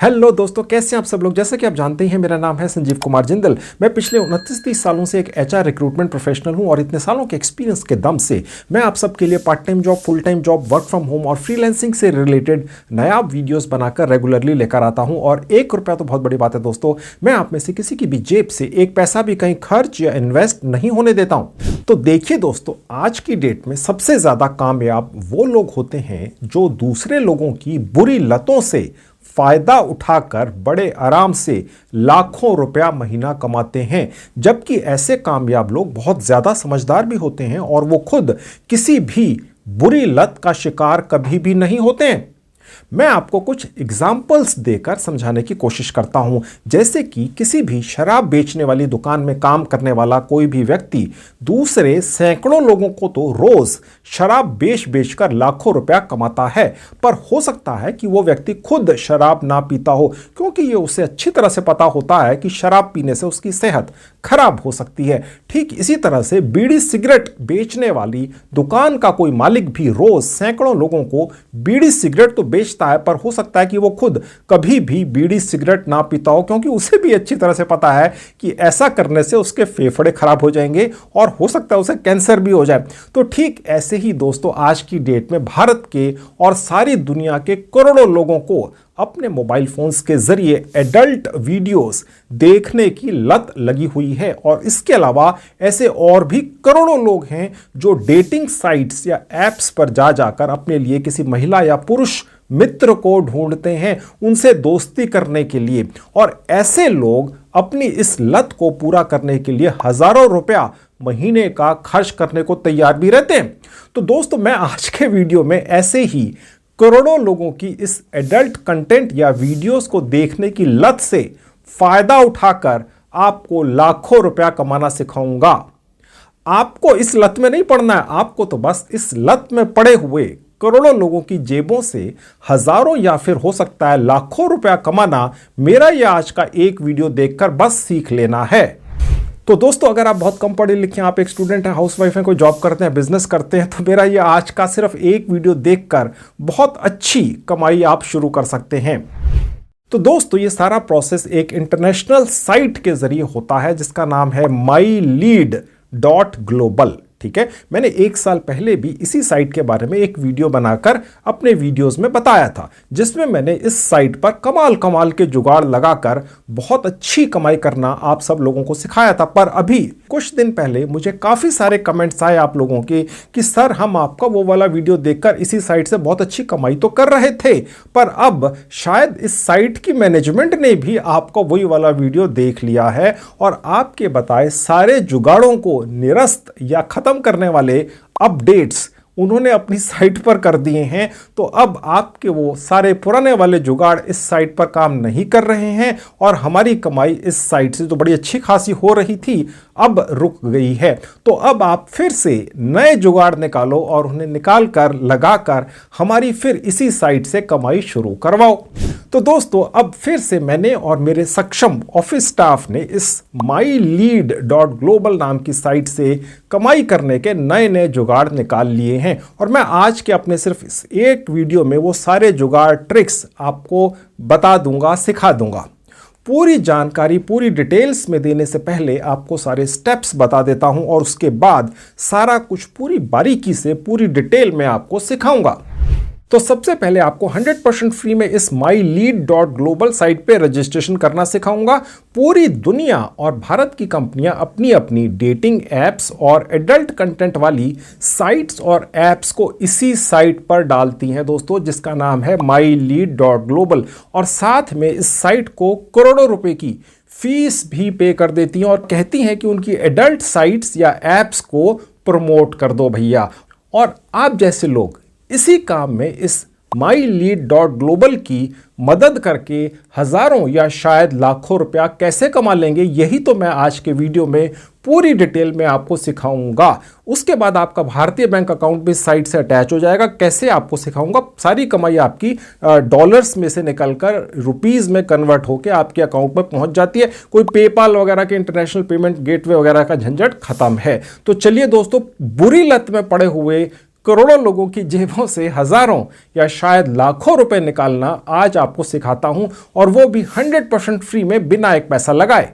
Hello दोस्तों, कैसे हैं आप सब लोग। जैसा कि आप जानते हैं, मेरा नाम है संजीव कुमार जिंदल। मैं पिछले 29-30 सालों से एक एचआर रिक्रूटमेंट प्रोफेशनल हूं और इतने सालों के एक्सपीरियंस के दम से मैं आप सबके लिए part time job, full time job, work from home और फ्रीलांसिंग से रिलेटेड नया वीडियोस बनाकर रेगुलरली लेकर आता हूं। और 1 रुपया तो बहुत बड़ी बात है दोस्तों, मैं आप में से किसी की भी जेब से एक पैसा भी कहीं खर्च या इन्वेस्ट नहीं होने देता हूं। तो देखिए दोस्तों, आज की डेट में सबसे ज्यादा कामयाब वो लोग होते हैं जो दूसरे लोगों की बुरी लतों से फायदा उठाकर बड़े आराम से लाखों रुपया महीना कमाते हैं। जबकि ऐसे कामयाब लोग बहुत ज्यादा समझदार भी होते हैं और वो खुद किसी भी बुरी लत का शिकार कभी भी नहीं होते हैं। मैं आपको कुछ एग्जाम्पल्स देकर समझाने की कोशिश करता हूं। जैसे कि किसी भी शराब बेचने वाली दुकान में काम करने वाला कोई भी व्यक्ति दूसरे सैकड़ों लोगों को तो रोज शराब बेच कर लाखों रुपया कमाता है, पर हो सकता है कि वो व्यक्ति खुद शराब ना पीता हो, क्योंकि ये उसे अच्छी तरह से पता होता है कि शराब पीने से उसकी सेहत खराब हो सकती है। ठीक इसी तरह से बीड़ी सिगरेट बेचने वाली दुकान का कोई मालिक भी रोज सैकड़ों लोगों को बीड़ी सिगरेट तो बेचता है, पर हो सकता है कि वो खुद कभी भी बीड़ी सिगरेट ना पीता हो, क्योंकि उसे भी अच्छी तरह से पता है कि ऐसा करने से उसके फेफड़े खराब हो जाएंगे और हो सकता है उसे कैंसर भी हो जाए। तो ठीक ऐसे ही दोस्तों, आज की डेट में भारत के और सारी दुनिया के करोड़ों लोगों को अपने मोबाइल फोन्स के जरिए एडल्ट वीडियोस देखने की लत लगी हुई है। और इसके अलावा ऐसे और भी करोड़ों लोग हैं जो डेटिंग साइट्स या एप्स पर जाकर अपने लिए किसी महिला या पुरुष मित्र को ढूंढते हैं, उनसे दोस्ती करने के लिए। और ऐसे लोग अपनी इस लत को पूरा करने के लिए हजारों रुपया महीने का खर्च करने को तैयार भी रहते हैं। तो दोस्तों, मैं आज के वीडियो में ऐसे ही करोड़ों लोगों की इस एडल्ट कंटेंट या वीडियोस को देखने की लत से फायदा उठाकर आपको लाखों रुपया कमाना सिखाऊंगा। आपको इस लत में नहीं पड़ना है, आपको तो बस इस लत में पड़े हुए करोड़ों लोगों की जेबों से हजारों या फिर हो सकता है लाखों रुपया कमाना मेरा यह आज का एक वीडियो देखकर बस सीख लेना है। तो दोस्तों, अगर आप बहुत कम पढ़े लिखे हैं, आप एक स्टूडेंट हैं, हाउसवाइफ हैं, कोई जॉब करते हैं, बिजनेस करते हैं, तो मेरा ये आज का सिर्फ एक वीडियो देखकर बहुत अच्छी कमाई आप शुरू कर सकते हैं। तो दोस्तों, ये सारा प्रोसेस एक इंटरनेशनल साइट के जरिए होता है जिसका नाम है mylead.global। ठीक है, मैंने 1 साल पहले भी इसी साइट के बारे में एक वीडियो बनाकर अपने वीडियोस में बताया था, जिसमें मैंने इस साइट पर कमाल के जुगाड़ लगाकर बहुत अच्छी कमाई करना आप सब लोगों को सिखाया था। पर अभी कुछ दिन पहले मुझे काफी सारे कमेंट्स आए आप लोगों के कि सर, हम आपका वो वाला वीडियो देखकर इसी साइट से बहुत अच्छी कमाई तो कर रहे थे, पर अब शायद इस साइट की मैनेजमेंट ने भी आपका वही वाला वीडियो देख लिया है और आपके बताए सारे जुगाड़ों को निरस्त या खत्म करने वाले अपडेट्स उन्होंने अपनी साइट पर कर दिए हैं। तो अब आपके वो सारे पुराने वाले जुगाड़ इस साइट पर काम नहीं कर रहे हैं और हमारी कमाई इस साइट से तो बड़ी अच्छी खासी हो रही थी, अब रुक गई है। तो अब आप फिर से नए जुगाड़ निकालो और उन्हें निकाल कर लगाकर हमारी फिर इसी साइट से कमाई शुरू करवाओ। तो दोस्तों, अब फिर से मैंने और मेरे सक्षम ऑफिस स्टाफ ने इस mylead.global नाम की साइट से कमाई करने के नए जुगाड़ निकाल लिए हैं और मैं आज के अपने सिर्फ इस एक वीडियो में वो सारे जुगाड़ ट्रिक्स आपको बता दूंगा, सिखा दूंगा। पूरी जानकारी पूरी डिटेल्स में देने से पहले आपको सारे स्टेप्स बता देता हूं और उसके बाद सारा कुछ पूरी बारीकी से पूरी डिटेल में आपको सिखाऊंगा। तो सबसे पहले आपको 100% फ्री में इस mylead.global साइट पे रजिस्ट्रेशन करना सिखाऊंगा। पूरी दुनिया और भारत की कंपनियां अपनी अपनी डेटिंग एप्स और एडल्ट कंटेंट वाली साइट्स और एप्स को इसी साइट पर डालती हैं दोस्तों, जिसका नाम है mylead.global। और साथ में इस साइट को करोड़ों रुपए की फीस भी पे कर देती हैं और कहती हैं कि उनकी एडल्ट साइट्स या एप्स को प्रमोट कर दो भैया। और आप जैसे लोग इसी काम में इस mylead.global की मदद करके हजारों या शायद लाखों रुपया कैसे कमा लेंगे, यही तो मैं आज के वीडियो में पूरी डिटेल में आपको सिखाऊंगा। उसके बाद आपका भारतीय बैंक अकाउंट भी साइट से अटैच हो जाएगा। कैसे आपको सिखाऊंगा। सारी कमाई आपकी डॉलर्स में से निकलकर रुपीस में कन्वर्ट होकर आपके अकाउंट में पहुंच जाती है। कोई पेपाल वगैरह के इंटरनेशनल पेमेंट गेटवे वगैरह का झंझट खत्म है। तो चलिए दोस्तों, बुरी लत में पड़े हुए करोड़ों लोगों की जेबों से हजारों या शायद लाखों रुपए निकालना आज आपको सिखाता हूं, और वो भी 100% फ्री में, बिना एक पैसा लगाए।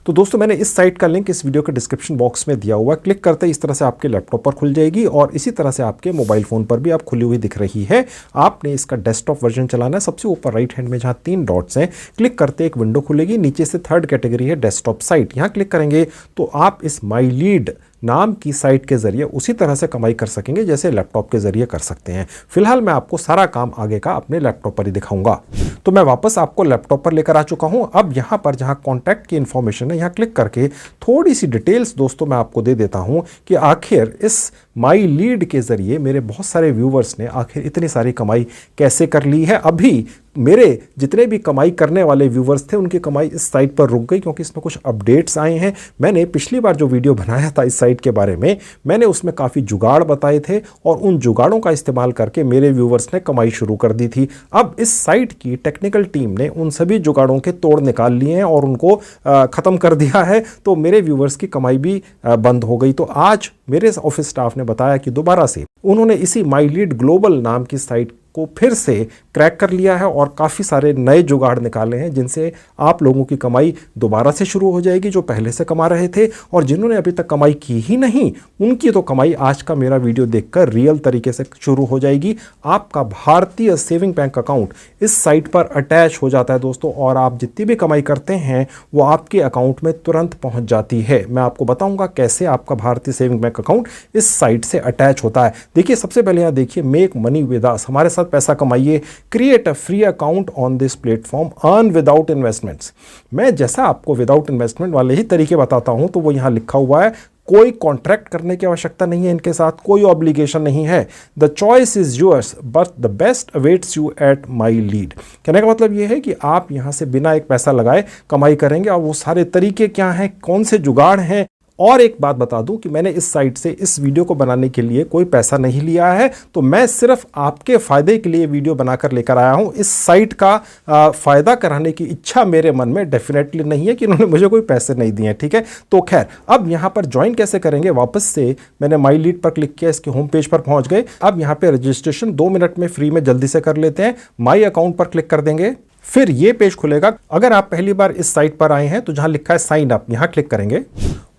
तो दोस्तों, मैंने इस साइट का लिंक इस वीडियो के डिस्क्रिप्शन बॉक्स में दिया हुआ है। क्लिक करते ही इस तरह से आपके लैपटॉप पर खुल जाएगी और इसी तरह से आपके मोबाइल फ़ोन पर भी आप खुली हुई दिख रही है। आपने इसका डेस्कटॉप वर्जन चलाना है। सबसे ऊपर राइट हैंड में जहाँ 3 डॉट्स हैं, क्लिक करते एक विंडो खुलेगी। नीचे से 3rd कैटेगरी है डेस्कटॉप साइट। यहाँ क्लिक करेंगे तो आप इस माई लीड नाम की साइट के जरिए उसी तरह से कमाई कर सकेंगे जैसे लैपटॉप के जरिए कर सकते हैं। फिलहाल मैं आपको सारा काम आगे का अपने लैपटॉप पर ही दिखाऊंगा। तो मैं वापस आपको लैपटॉप पर लेकर आ चुका हूं। अब यहां पर जहां कॉन्टैक्ट की इंफॉर्मेशन है, यहां क्लिक करके थोड़ी सी डिटेल्स दोस्तों मैं आपको दे देता हूं कि आखिर इस माई लीड के जरिए मेरे बहुत सारे व्यूवर्स ने आखिर इतनी सारी कमाई कैसे कर ली है। अभी मेरे जितने भी कमाई करने वाले व्यूवर्स थे, उनकी कमाई इस साइट पर रुक गई क्योंकि इसमें कुछ अपडेट्स आए हैं। मैंने पिछली बार जो वीडियो बनाया था इस साइट के बारे में, मैंने उसमें काफ़ी जुगाड़ बताए थे और उन जुगाड़ों का इस्तेमाल करके मेरे व्यूवर्स ने कमाई शुरू कर दी थी। अब इस साइट की टेक्निकल टीम ने उन सभी जुगाड़ों के तोड़ निकाल लिए हैं और उनको ख़त्म कर दिया है, तो मेरे व्यूवर्स की कमाई भी बंद हो गई। तो आज मेरे ऑफिस स्टाफ ने बताया कि दोबारा से उन्होंने इसी माई लीड ग्लोबल नाम की साइट को फिर से क्रैक कर लिया है और काफ़ी सारे नए जुगाड़ निकाले हैं जिनसे आप लोगों की कमाई दोबारा से शुरू हो जाएगी, जो पहले से कमा रहे थे। और जिन्होंने अभी तक कमाई की ही नहीं, उनकी तो कमाई आज का मेरा वीडियो देखकर रियल तरीके से शुरू हो जाएगी। आपका भारतीय सेविंग बैंक अकाउंट इस साइट पर अटैच हो जाता है दोस्तों, और आप जितनी भी कमाई करते हैं वो आपके अकाउंट में तुरंत पहुंच जाती है। मैं आपको बताऊंगा कैसे आपका भारतीय सेविंग बैंक अकाउंट इस साइट से अटैच होता है। देखिए, सबसे पहले यहाँ देखिए, मेक मनी विद अस, हमारे साथ पैसा कमाइए। Create a free account on this platform, earn without investments. मैं जैसा आपको विदाउट इन्वेस्टमेंट वाले ही तरीके बताता हूं, तो वो यहां लिखा हुआ है। कोई कॉन्ट्रैक्ट करने की आवश्यकता नहीं है, इनके साथ कोई ऑब्लिगेशन नहीं है। The choice is yours but the best awaits you at my lead. कहने का मतलब यह है कि आप यहां से बिना एक पैसा लगाए कमाई करेंगे। और वो सारे तरीके क्या हैं, कौन से जुगाड़ हैं। और एक बात बता दूं कि मैंने इस साइट से इस वीडियो को बनाने के लिए कोई पैसा नहीं लिया है, तो मैं सिर्फ आपके फायदे के लिए वीडियो बनाकर लेकर आया हूं। इस साइट का फायदा कराने की इच्छा मेरे मन में डेफिनेटली नहीं है कि इन्होंने मुझे कोई पैसे नहीं दिए, ठीक है। तो खैर, अब यहां पर ज्वाइन कैसे करेंगे, वापस से मैंने माई लीड पर क्लिक किया, इसके होम पेज पर पहुंच गए। अब यहां पर रजिस्ट्रेशन 2 मिनट में फ्री में जल्दी से कर लेते हैं। माई अकाउंट पर क्लिक कर देंगे, फिर ये पेज खुलेगा। अगर आप पहली बार इस साइट पर आए हैं तो जहां लिखा है साइन अप, यहां क्लिक करेंगे।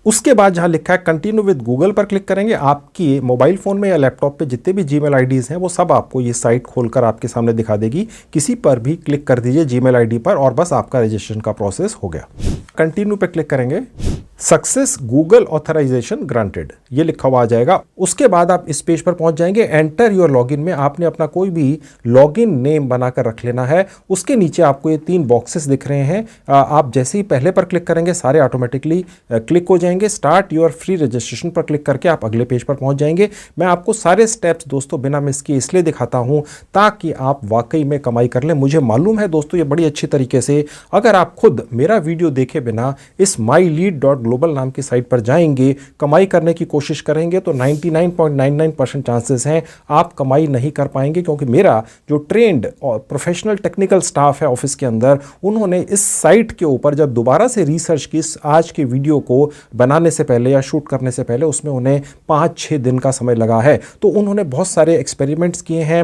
उसके बाद जहां लिखा है कंटिन्यू विद गूगल पर क्लिक करेंगे। आपकी मोबाइल फोन में या लैपटॉप पे जितने भी जीमेल आईडीज हैं वो सब आपको ये साइट खोलकर आपके सामने दिखा देगी। किसी पर भी क्लिक कर दीजिए जीमेल आईडी पर और बस आपका रजिस्ट्रेशन का प्रोसेस हो गया। कंटिन्यू पे क्लिक करेंगे, सक्सेस गूगल ऑथराइजेशन ग्रांटेड ये लिखा हुआ आ जाएगा। उसके बाद आप इस पेज पर पहुंच जाएंगे। एंटर योर लॉगिन में आपने अपना कोई भी लॉगिन नेम बनाकर रख लेना है। उसके नीचे आपको ये 3 बॉक्सेस दिख रहे हैं। आप जैसे ही पहले पर क्लिक करेंगे सारे ऑटोमेटिकली क्लिक हो जाएंगे। स्टार्ट योर फ्री रजिस्ट्रेशन पर क्लिक करके आप अगले पेज पर पहुंच जाएंगे। मैं आपको सारे स्टेप्स दोस्तों बिना मिस किए इसलिए दिखाता हूं ताकि आप वाकई में कमाई कर लें। मुझे मालूम है दोस्तों ये बड़ी अच्छी तरीके से, अगर आप खुद मेरा वीडियो देखे बिना इस mylead.global नाम की साइट पर जाएंगे, कमाई करने की कोशिश करेंगे तो 99.99% चांसेस हैं आप कमाई नहीं कर पाएंगे, क्योंकि मेरा जो ट्रेंड और प्रोफेशनल टेक्निकल स्टाफ है ऑफिस के अंदर, उन्होंने इस साइट के ऊपर जब दोबारा से रिसर्च की आज के वीडियो को बनाने से पहले या शूट करने से पहले, उसमें उन्हें 5-6 दिन का समय लगा है। तो उन्होंने बहुत सारे एक्सपेरिमेंट्स किए हैं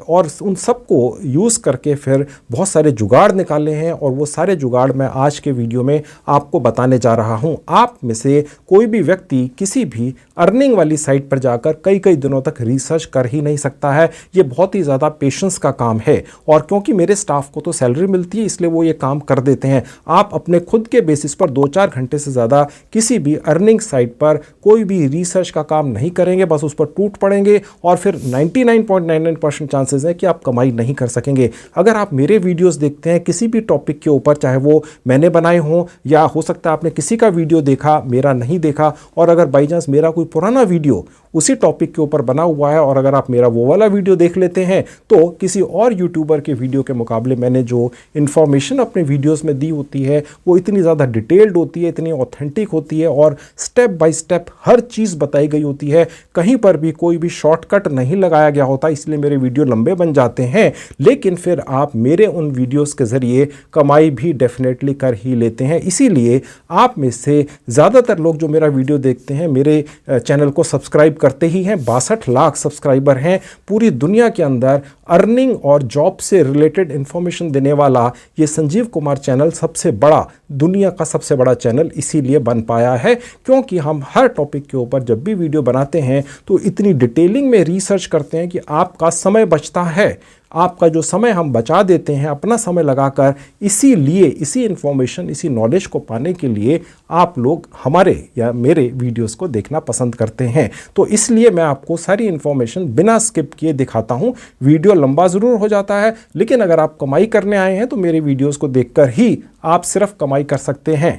और उन सबको यूज़ करके फिर बहुत सारे जुगाड़ निकाले हैं, और वो सारे जुगाड़ मैं आज के वीडियो में आपको बताने जा रहा हूं। आप में से कोई भी व्यक्ति किसी भी अर्निंग वाली साइट पर जाकर कई कई दिनों तक रिसर्च कर ही नहीं सकता है। ये बहुत ही ज़्यादा पेशेंस का काम है, और क्योंकि मेरे स्टाफ को तो सैलरी मिलती है इसलिए वो ये काम कर देते हैं। आप अपने खुद के बेसिस पर 2-4 घंटे से ज़्यादा किसी भी अर्निंग साइट पर कोई भी रिसर्च का काम नहीं करेंगे, बस उस पर टूट पड़ेंगे और फिर 99.99% चांसेस है कि आप कमाई नहीं कर सकेंगे। अगर आप मेरे वीडियोस देखते हैं किसी भी टॉपिक के ऊपर, चाहे वो मैंने बनाए हों या हो सकता है आपने किसी का वीडियो देखा मेरा नहीं देखा, और अगर बाई चांस मेरा कोई पुराना वीडियो उसी टॉपिक के ऊपर बना हुआ है और अगर आप मेरा वो वाला वीडियो देख लेते हैं तो किसी और यूट्यूबर के वीडियो के मुकाबले मैंने जो इन्फॉर्मेशन अपने वीडियोस में दी होती है वो इतनी ज़्यादा डिटेल्ड होती है, इतनी ऑथेंटिक होती है और स्टेप बाय स्टेप हर चीज़ बताई गई होती है। कहीं पर भी कोई भी शॉर्टकट नहीं लगाया गया होता, इसलिए मेरे वीडियो लंबे बन जाते हैं। लेकिन फिर आप मेरे उन वीडियोज़ के ज़रिए कमाई भी डेफिनेटली कर ही लेते हैं। इसीलिए आप में से ज़्यादातर लोग जो मेरा वीडियो देखते हैं मेरे चैनल को सब्सक्राइब करते ही हैं। 62 लाख सब्सक्राइबर हैं। पूरी दुनिया के अंदर अर्निंग और जॉब से रिलेटेड इंफॉर्मेशन देने वाला ये संजीव कुमार चैनल सबसे बड़ा, दुनिया का सबसे बड़ा चैनल इसीलिए बन पाया है क्योंकि हम हर टॉपिक के ऊपर जब भी वीडियो बनाते हैं तो इतनी डिटेलिंग में रिसर्च करते हैं कि आपका समय बचता है। आपका जो समय हम बचा देते हैं अपना समय लगाकर, इसीलिए इसी इंफॉर्मेशन, इसी नॉलेज को पाने के लिए आप लोग हमारे या मेरे वीडियोस को देखना पसंद करते हैं। तो इसलिए मैं आपको सारी इंफॉर्मेशन बिना स्किप किए दिखाता हूं। वीडियो लंबा ज़रूर हो जाता है, लेकिन अगर आप कमाई करने आए हैं तो मेरे वीडियोस को देखकर ही आप सिर्फ कमाई कर सकते हैं।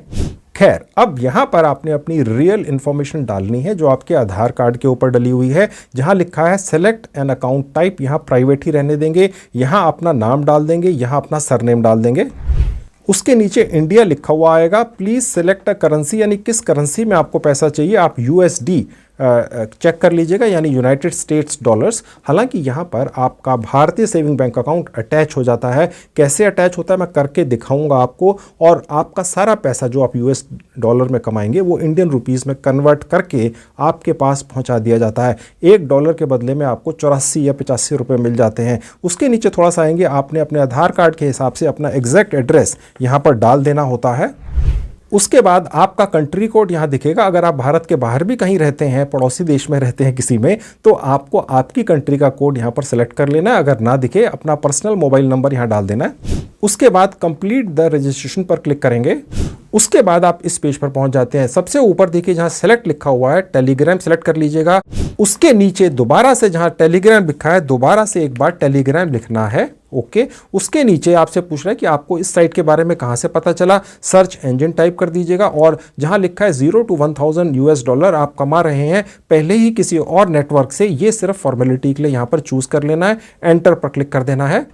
खैर, अब यहाँ पर आपने अपनी रियल इन्फॉर्मेशन डालनी है जो आपके आधार कार्ड के ऊपर डली हुई है। जहाँ लिखा है सेलेक्ट एन अकाउंट टाइप, यहाँ प्राइवेट ही रहने देंगे। यहाँ अपना नाम डाल देंगे, यहाँ अपना सरनेम डाल देंगे। उसके नीचे इंडिया लिखा हुआ आएगा। प्लीज़ सेलेक्ट अ करेंसी, यानी किस करेंसी में आपको पैसा चाहिए। आप USD चेक कर लीजिएगा, यानी यूनाइटेड स्टेट्स डॉलर्स। हालांकि यहाँ पर आपका भारतीय सेविंग बैंक अकाउंट अटैच हो जाता है। कैसे अटैच होता है मैं करके दिखाऊंगा आपको। और आपका सारा पैसा जो आप US डॉलर में कमाएंगे वो इंडियन रुपीज़ में कन्वर्ट करके आपके पास पहुँचा दिया जाता है। $1 के बदले में आपको 84 या 85 रुपये मिल जाते हैं। उसके नीचे थोड़ा सा आएंगे, आपने अपने आधार कार्ड के हिसाब से अपना एग्जैक्ट एड्रेस यहाँ पर डाल देना होता है। उसके बाद आपका कंट्री कोड यहाँ दिखेगा। अगर आप भारत के बाहर भी कहीं रहते हैं, पड़ोसी देश में रहते हैं किसी में, तो आपको आपकी कंट्री का कोड यहाँ पर सेलेक्ट कर लेना है। अगर ना दिखे अपना पर्सनल मोबाइल नंबर यहाँ डाल देना है। उसके बाद कंप्लीट द रजिस्ट्रेशन पर क्लिक करेंगे। उसके बाद आप इस पेज पर पहुंच जाते हैं। सबसे ऊपर देखिए जहां सेलेक्ट लिखा हुआ है, टेलीग्राम सेलेक्ट कर लीजिएगा। उसके नीचे दोबारा से जहां टेलीग्राम लिखा है, दोबारा से एक बार टेलीग्राम लिखना है। ओके, उसके नीचे आपसे पूछ रहा है कि आपको इस साइट के बारे में कहां से पता चला। सर्च इंजन टाइप कर दीजिएगा और जहां लिखा है 0 to 1000 US डॉलर आप कमा रहे हैं पहले ही किसी और नेटवर्क से, ये सिर्फ फॉर्मेलिटी के लिए यहां पर चूज कर लेना है। एंटर पर क्लिक कर देना है।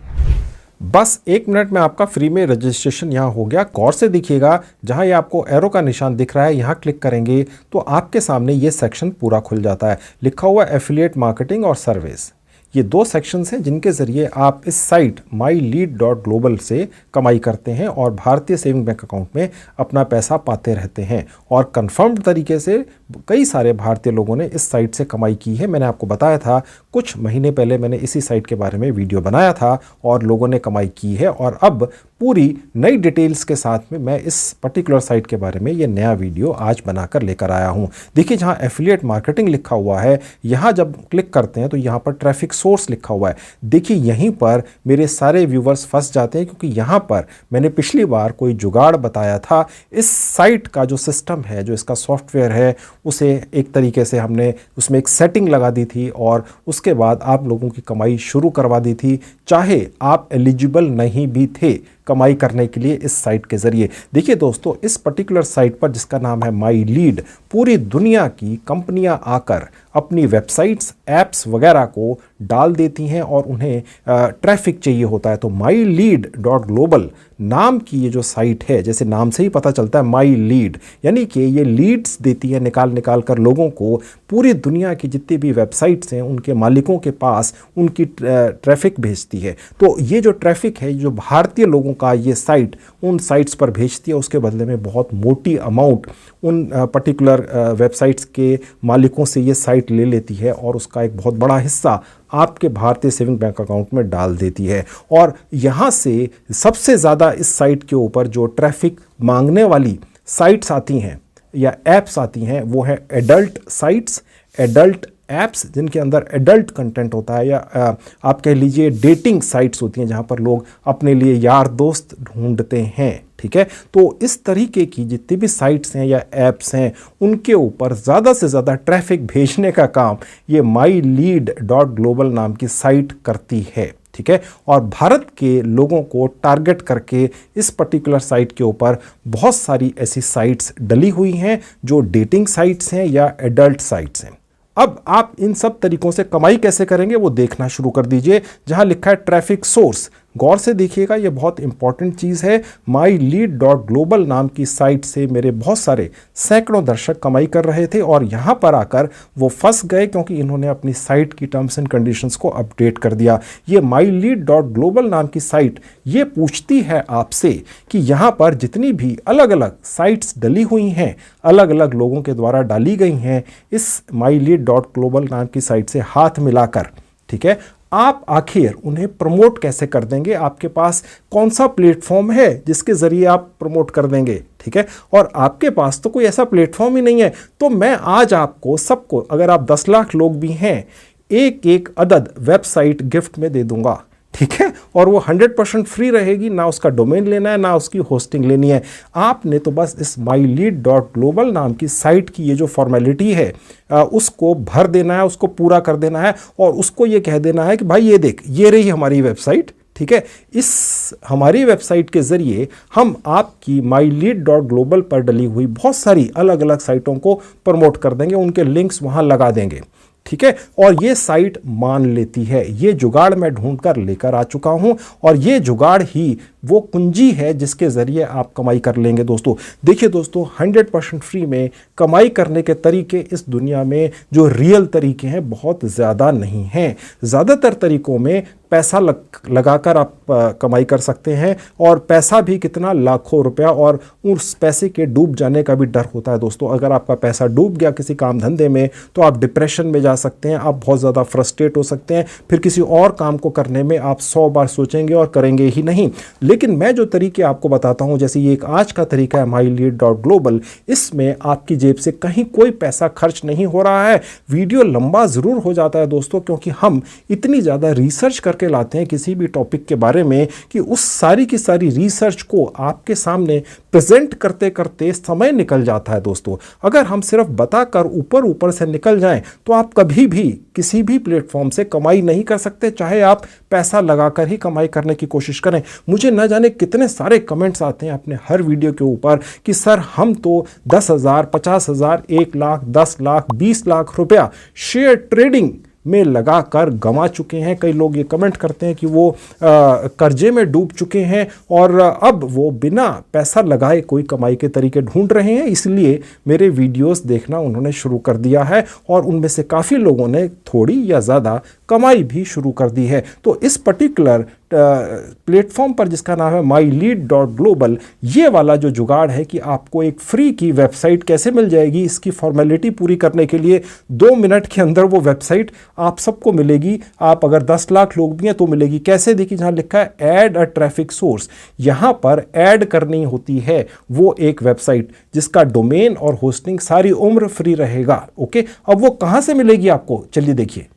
बस 1 मिनट में आपका फ्री में रजिस्ट्रेशन यहाँ हो गया। गौर से देखिएगा, जहाँ ये आपको एरो का निशान दिख रहा है यहाँ क्लिक करेंगे तो आपके सामने ये सेक्शन पूरा खुल जाता है। लिखा हुआ एफिलिएट मार्केटिंग और सर्विस। ये 2 सेक्शंस हैं जिनके ज़रिए आप इस साइट mylead.global से कमाई करते हैं और भारतीय सेविंग बैंक अकाउंट में अपना पैसा पाते रहते हैं। और कंफर्म्ड तरीके से कई सारे भारतीय लोगों ने इस साइट से कमाई की है। मैंने आपको बताया था कुछ महीने पहले मैंने इसी साइट के बारे में वीडियो बनाया था और लोगों ने कमाई की है। और अब पूरी नई डिटेल्स के साथ में मैं इस पर्टिकुलर साइट के बारे में ये नया वीडियो आज बनाकर लेकर आया हूँ। देखिए जहाँ एफिलिएट मार्केटिंग लिखा हुआ है, यहाँ जब क्लिक करते हैं तो यहाँ पर ट्रैफिक सोर्स लिखा हुआ है। देखिए यहीं पर मेरे सारे व्यूवर्स फंस जाते हैं क्योंकि यहाँ पर मैंने पिछली बार कोई जुगाड़ बताया था। इस साइट का जो सिस्टम है, जो इसका सॉफ्टवेयर है, उसे एक तरीके से हमने उसमें एक सेटिंग लगा दी थी और उसके बाद आप लोगों की कमाई शुरू करवा दी थी, चाहे आप एलिजिबल नहीं भी थे कमाई करने के लिए इस साइट के ज़रिए। देखिए दोस्तों, इस पर्टिकुलर साइट पर जिसका नाम है mylead, पूरी दुनिया की कंपनियां आकर अपनी वेबसाइट्स, ऐप्स वगैरह को डाल देती हैं और उन्हें ट्रैफिक चाहिए होता है। तो mylead.global नाम की ये जो साइट है, जैसे नाम से ही पता चलता है mylead, यानी कि ये लीड्स देती है निकाल कर लोगों को। पूरी दुनिया की जितनी भी वेबसाइट्स हैं उनके मालिकों के पास उनकी ट्रैफिक भेजती है। तो ये जो ट्रैफिक है, जो भारतीय लोगों का ये साइट उन साइट्स पर भेजती है, उसके बदले में बहुत मोटी अमाउंट उन पर्टिकुलर वेबसाइट्स के मालिकों से ये साइट ले लेती है और उसका एक बहुत बड़ा हिस्सा आपके भारतीय सेविंग बैंक अकाउंट में डाल देती है। और यहाँ से सबसे ज़्यादा इस साइट के ऊपर जो ट्रैफिक मांगने वाली साइट्स आती हैं या ऐप्स आती हैं वो है एडल्ट साइट्स, एडल्ट ऐप्स जिनके अंदर एडल्ट कंटेंट होता है, या आप कह लीजिए डेटिंग साइट्स होती हैं जहाँ पर लोग अपने लिए यार दोस्त ढूंढते हैं। ठीक है, तो इस तरीके की जितनी भी साइट्स हैं या ऐप्स हैं उनके ऊपर ज़्यादा से ज़्यादा ट्रैफिक भेजने का काम ये mylead.global नाम की साइट करती है। ठीक है, और भारत के लोगों को टारगेट करके इस पर्टिकुलर साइट के ऊपर बहुत सारी ऐसी साइट्स डली हुई हैं जो डेटिंग साइट्स हैं या एडल्ट साइट्स हैं। अब आप इन सब तरीकों से कमाई कैसे करेंगे वो देखना शुरू कर दीजिए। जहां लिखा है ट्रैफिक सोर्स, गौर से देखिएगा, ये बहुत इंपॉर्टेंट चीज़ है। mylead.global नाम की साइट से मेरे बहुत सारे सैकड़ों दर्शक कमाई कर रहे थे और यहाँ पर आकर वो फंस गए क्योंकि इन्होंने अपनी साइट की टर्म्स एंड कंडीशंस को अपडेट कर दिया। ये mylead.global नाम की साइट ये पूछती है आपसे कि यहाँ पर जितनी भी अलग अलग साइट्स डली हुई हैं, अलग अलग लोगों के द्वारा डाली गई हैं, इस mylead.global नाम की साइट से हाथ मिलाकर, ठीक है, आप आखिर उन्हें प्रमोट कैसे कर देंगे? आपके पास कौन सा प्लेटफॉर्म है जिसके ज़रिए आप प्रमोट कर देंगे? ठीक है, और आपके पास तो कोई ऐसा प्लेटफॉर्म ही नहीं है। तो मैं आज आपको सबको, अगर आप 10 लाख लोग भी हैं, एक एक अदद वेबसाइट गिफ्ट में दे दूंगा, ठीक है, और वो 100% फ्री रहेगी। ना उसका डोमेन लेना है, ना उसकी होस्टिंग लेनी है। आपने तो बस इस mylead.global नाम की साइट की ये जो फॉर्मेलिटी है उसको भर देना है, उसको पूरा कर देना है और उसको ये कह देना है कि भाई ये देख, ये रही हमारी वेबसाइट, ठीक है। इस हमारी वेबसाइट के ज़रिए हम आपकी mylead.global पर डली हुई बहुत सारी अलग अलग साइटों को प्रमोट कर देंगे, उनके लिंक्स वहाँ लगा देंगे, ठीक है। और ये साइट मान लेती है। ये जुगाड़ मैं ढूंढ कर लेकर आ चुका हूं और ये जुगाड़ ही वो कुंजी है जिसके ज़रिए आप कमाई कर लेंगे। दोस्तों देखिए दोस्तों, 100% फ्री में कमाई करने के तरीके इस दुनिया में जो रियल तरीके हैं बहुत ज़्यादा नहीं हैं। ज़्यादातर तरीकों में पैसा लगाकर आप कमाई कर सकते हैं और पैसा भी कितना, लाखों रुपया, और उस पैसे के डूब जाने का भी डर होता है। दोस्तों अगर आपका पैसा डूब गया किसी काम धंधे में तो आप डिप्रेशन में जा सकते हैं, आप बहुत ज़्यादा फ्रस्ट्रेट हो सकते हैं, फिर किसी और काम को करने में आप 100 बार सोचेंगे और करेंगे ही नहीं। लेकिन मैं जो तरीके आपको बताता हूं, जैसे ये एक आज का तरीका है mylead.global, इसमें आपकी जेब से कहीं कोई पैसा खर्च नहीं हो रहा है। वीडियो लंबा ज़रूर हो जाता है दोस्तों, क्योंकि हम इतनी ज़्यादा रिसर्च करके लाते हैं किसी भी टॉपिक के बारे में कि उस सारी की सारी रिसर्च को आपके सामने प्रेजेंट करते करते समय निकल जाता है। दोस्तों अगर हम सिर्फ बताकर ऊपर ऊपर से निकल जाएं तो आप कभी भी किसी भी प्लेटफॉर्म से कमाई नहीं कर सकते, चाहे आप पैसा लगाकर ही कमाई करने की कोशिश करें। मुझे न जाने कितने सारे कमेंट्स आते हैं अपने हर वीडियो के ऊपर कि सर हम तो 10,000, 50,000, 1 लाख, 10 लाख, 20 लाख रुपया शेयर ट्रेडिंग में लगाकर गंवा चुके हैं। कई लोग ये कमेंट करते हैं कि वो कर्जे में डूब चुके हैं और अब वो बिना पैसा लगाए कोई कमाई के तरीके ढूंढ रहे हैं, इसलिए मेरे वीडियोस देखना उन्होंने शुरू कर दिया है और उनमें से काफ़ी लोगों ने थोड़ी या ज़्यादा कमाई भी शुरू कर दी है। तो इस पर्टिकुलर प्लेटफॉर्म पर जिसका नाम है mylead.global, ये वाला जो जुगाड़ है कि आपको एक फ्री की वेबसाइट कैसे मिल जाएगी, इसकी फॉर्मेलिटी पूरी करने के लिए 2 मिनट के अंदर वो वेबसाइट आप सबको मिलेगी। आप अगर 10 लाख लोग भी हैं तो मिलेगी। कैसे? देखिए, जहाँ लिखा है ऐड अ ट्रैफिक सोर्स, यहाँ पर ऐड करनी होती है वो एक वेबसाइट जिसका डोमेन और होस्टिंग सारी उम्र फ्री रहेगा। ओके, अब वो कहाँ से मिलेगी आपको, चलिए देखिए।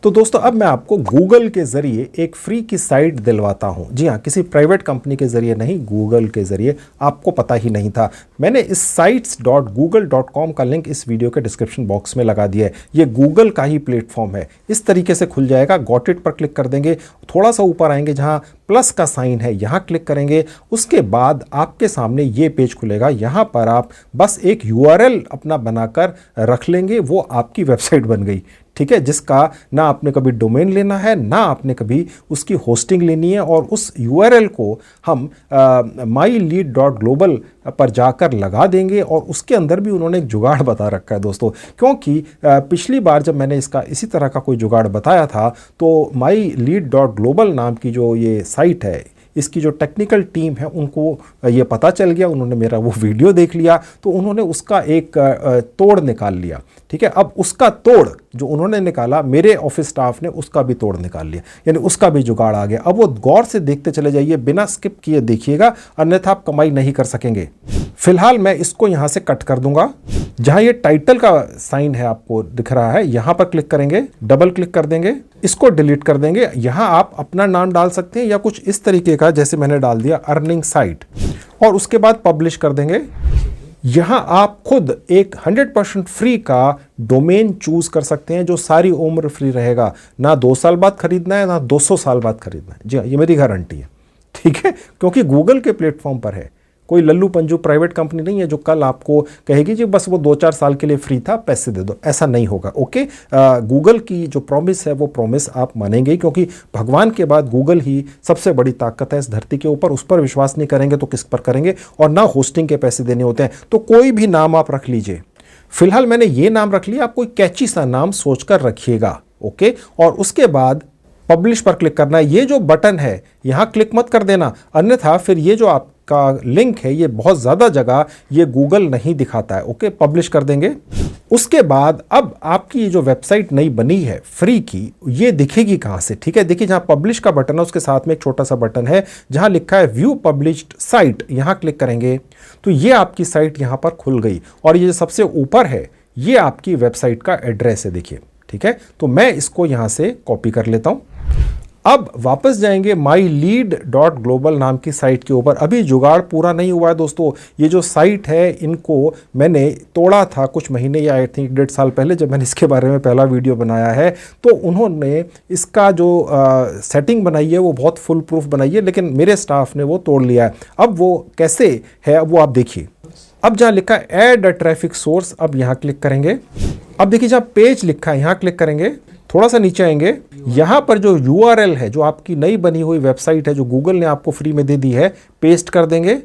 तो दोस्तों अब मैं आपको गूगल के ज़रिए एक फ्री की साइट दिलवाता हूं। जी हाँ, किसी प्राइवेट कंपनी के ज़रिए नहीं, गूगल के ज़रिए। आपको पता ही नहीं था। मैंने इस sites.google.com का लिंक इस वीडियो के डिस्क्रिप्शन बॉक्स में लगा दिया है। ये गूगल का ही प्लेटफॉर्म है। इस तरीके से खुल जाएगा। गॉट इट पर क्लिक कर देंगे, थोड़ा सा ऊपर आएंगे जहाँ प्लस का साइन है, यहाँ क्लिक करेंगे। उसके बाद आपके सामने ये पेज खुलेगा। यहाँ पर आप बस एक URL अपना बनाकर रख लेंगे, वो आपकी वेबसाइट बन गई। ठीक है, जिसका ना आपने कभी डोमेन लेना है, ना आपने कभी उसकी होस्टिंग लेनी है। और उस URL को हम mylead.global पर जाकर लगा देंगे। और उसके अंदर भी उन्होंने एक जुगाड़ बता रखा है दोस्तों, क्योंकि पिछली बार जब मैंने इसका इसी तरह का कोई जुगाड़ बताया था तो mylead.global नाम की जो ये साइट है, इसकी जो टेक्निकल टीम है उनको ये पता चल गया, उन्होंने मेरा वो वीडियो देख लिया तो उन्होंने उसका एक तोड़ निकाल लिया। ठीक है, अब उसका तोड़ जो उन्होंने निकाला, मेरे ऑफिस स्टाफ ने उसका भी तोड़ निकाल लिया, यानी उसका भी जुगाड़ आ गया। अब वो गौर से देखते चले जाइए, बिना स्किप किए देखिएगा, अन्यथा आप कमाई नहीं कर सकेंगे। फिलहाल मैं इसको यहाँ से कट कर दूंगा। जहाँ ये टाइटल का साइन है आपको दिख रहा है, यहाँ पर क्लिक करेंगे, डबल क्लिक कर देंगे, इसको डिलीट कर देंगे। यहाँ आप अपना नाम डाल सकते हैं या कुछ इस तरीके का, जैसे मैंने डाल दिया अर्निंग साइट, और उसके बाद पब्लिश कर देंगे। यहाँ आप खुद एक 100% फ्री का डोमेन चूज कर सकते हैं जो सारी उम्र फ्री रहेगा। ना 2 साल बाद खरीदना है, ना 200 साल बाद खरीदना है। जी हाँ, ये मेरी गारंटी है। ठीक है, क्योंकि गूगल के प्लेटफॉर्म पर है, कोई लल्लू पंजू प्राइवेट कंपनी नहीं है जो कल आपको कहेगी जी बस वो 2-4 साल के लिए फ्री था, पैसे दे दो। ऐसा नहीं होगा। ओके, गूगल की जो प्रॉमिस है वो प्रॉमिस आप मानेंगे, क्योंकि भगवान के बाद गूगल ही सबसे बड़ी ताकत है इस धरती के ऊपर। उस पर विश्वास नहीं करेंगे तो किस पर करेंगे? और ना होस्टिंग के पैसे देने होते हैं। तो कोई भी नाम आप रख लीजिए। फिलहाल मैंने ये नाम रख लिया, आप कोई कैची सा नाम सोचकर रखिएगा। ओके, और उसके बाद पब्लिश पर क्लिक करना है। ये जो बटन है यहां क्लिक मत कर देना, अन्यथा फिर ये जो आपका लिंक है ये बहुत ज्यादा जगह ये गूगल नहीं दिखाता है। ओके, पब्लिश कर देंगे। उसके बाद अब आपकी ये जो वेबसाइट नई बनी है फ्री की, ये दिखेगी कहां से? ठीक है, देखिए जहां पब्लिश का बटन है उसके साथ में एक छोटा सा बटन है जहां लिखा है व्यू पब्लिश्ड साइट। यहां क्लिक करेंगे तो ये आपकी साइट यहां पर खुल गई, और ये जो सबसे ऊपर है ये आपकी वेबसाइट का एड्रेस है। देखिए, ठीक है, तो मैं इसको यहां से कॉपी कर लेता हूं। अब वापस जाएंगे mylead.global नाम की साइट के ऊपर। अभी जुगाड़ पूरा नहीं हुआ है दोस्तों। ये जो साइट है इनको मैंने तोड़ा था कुछ महीने या आई थिंक 1.5 साल पहले, जब मैंने इसके बारे में पहला वीडियो बनाया है। तो उन्होंने इसका जो सेटिंग बनाई है वो बहुत फुल प्रूफ बनाई है, लेकिन मेरे स्टाफ ने वो तोड़ लिया है। अब वो कैसे है वो आप देखिए। अब जहाँ लिखा है ऐड अ ट्रैफिक सोर्स, अब यहाँ क्लिक करेंगे। अब देखिए जहाँ पेज लिखा है यहाँ क्लिक करेंगे। थोड़ा सा नीचे आएंगे, यहां पर जो URL है, जो आपकी नई बनी हुई वेबसाइट है जो गूगल ने आपको फ्री में दे दी है, पेस्ट कर देंगे।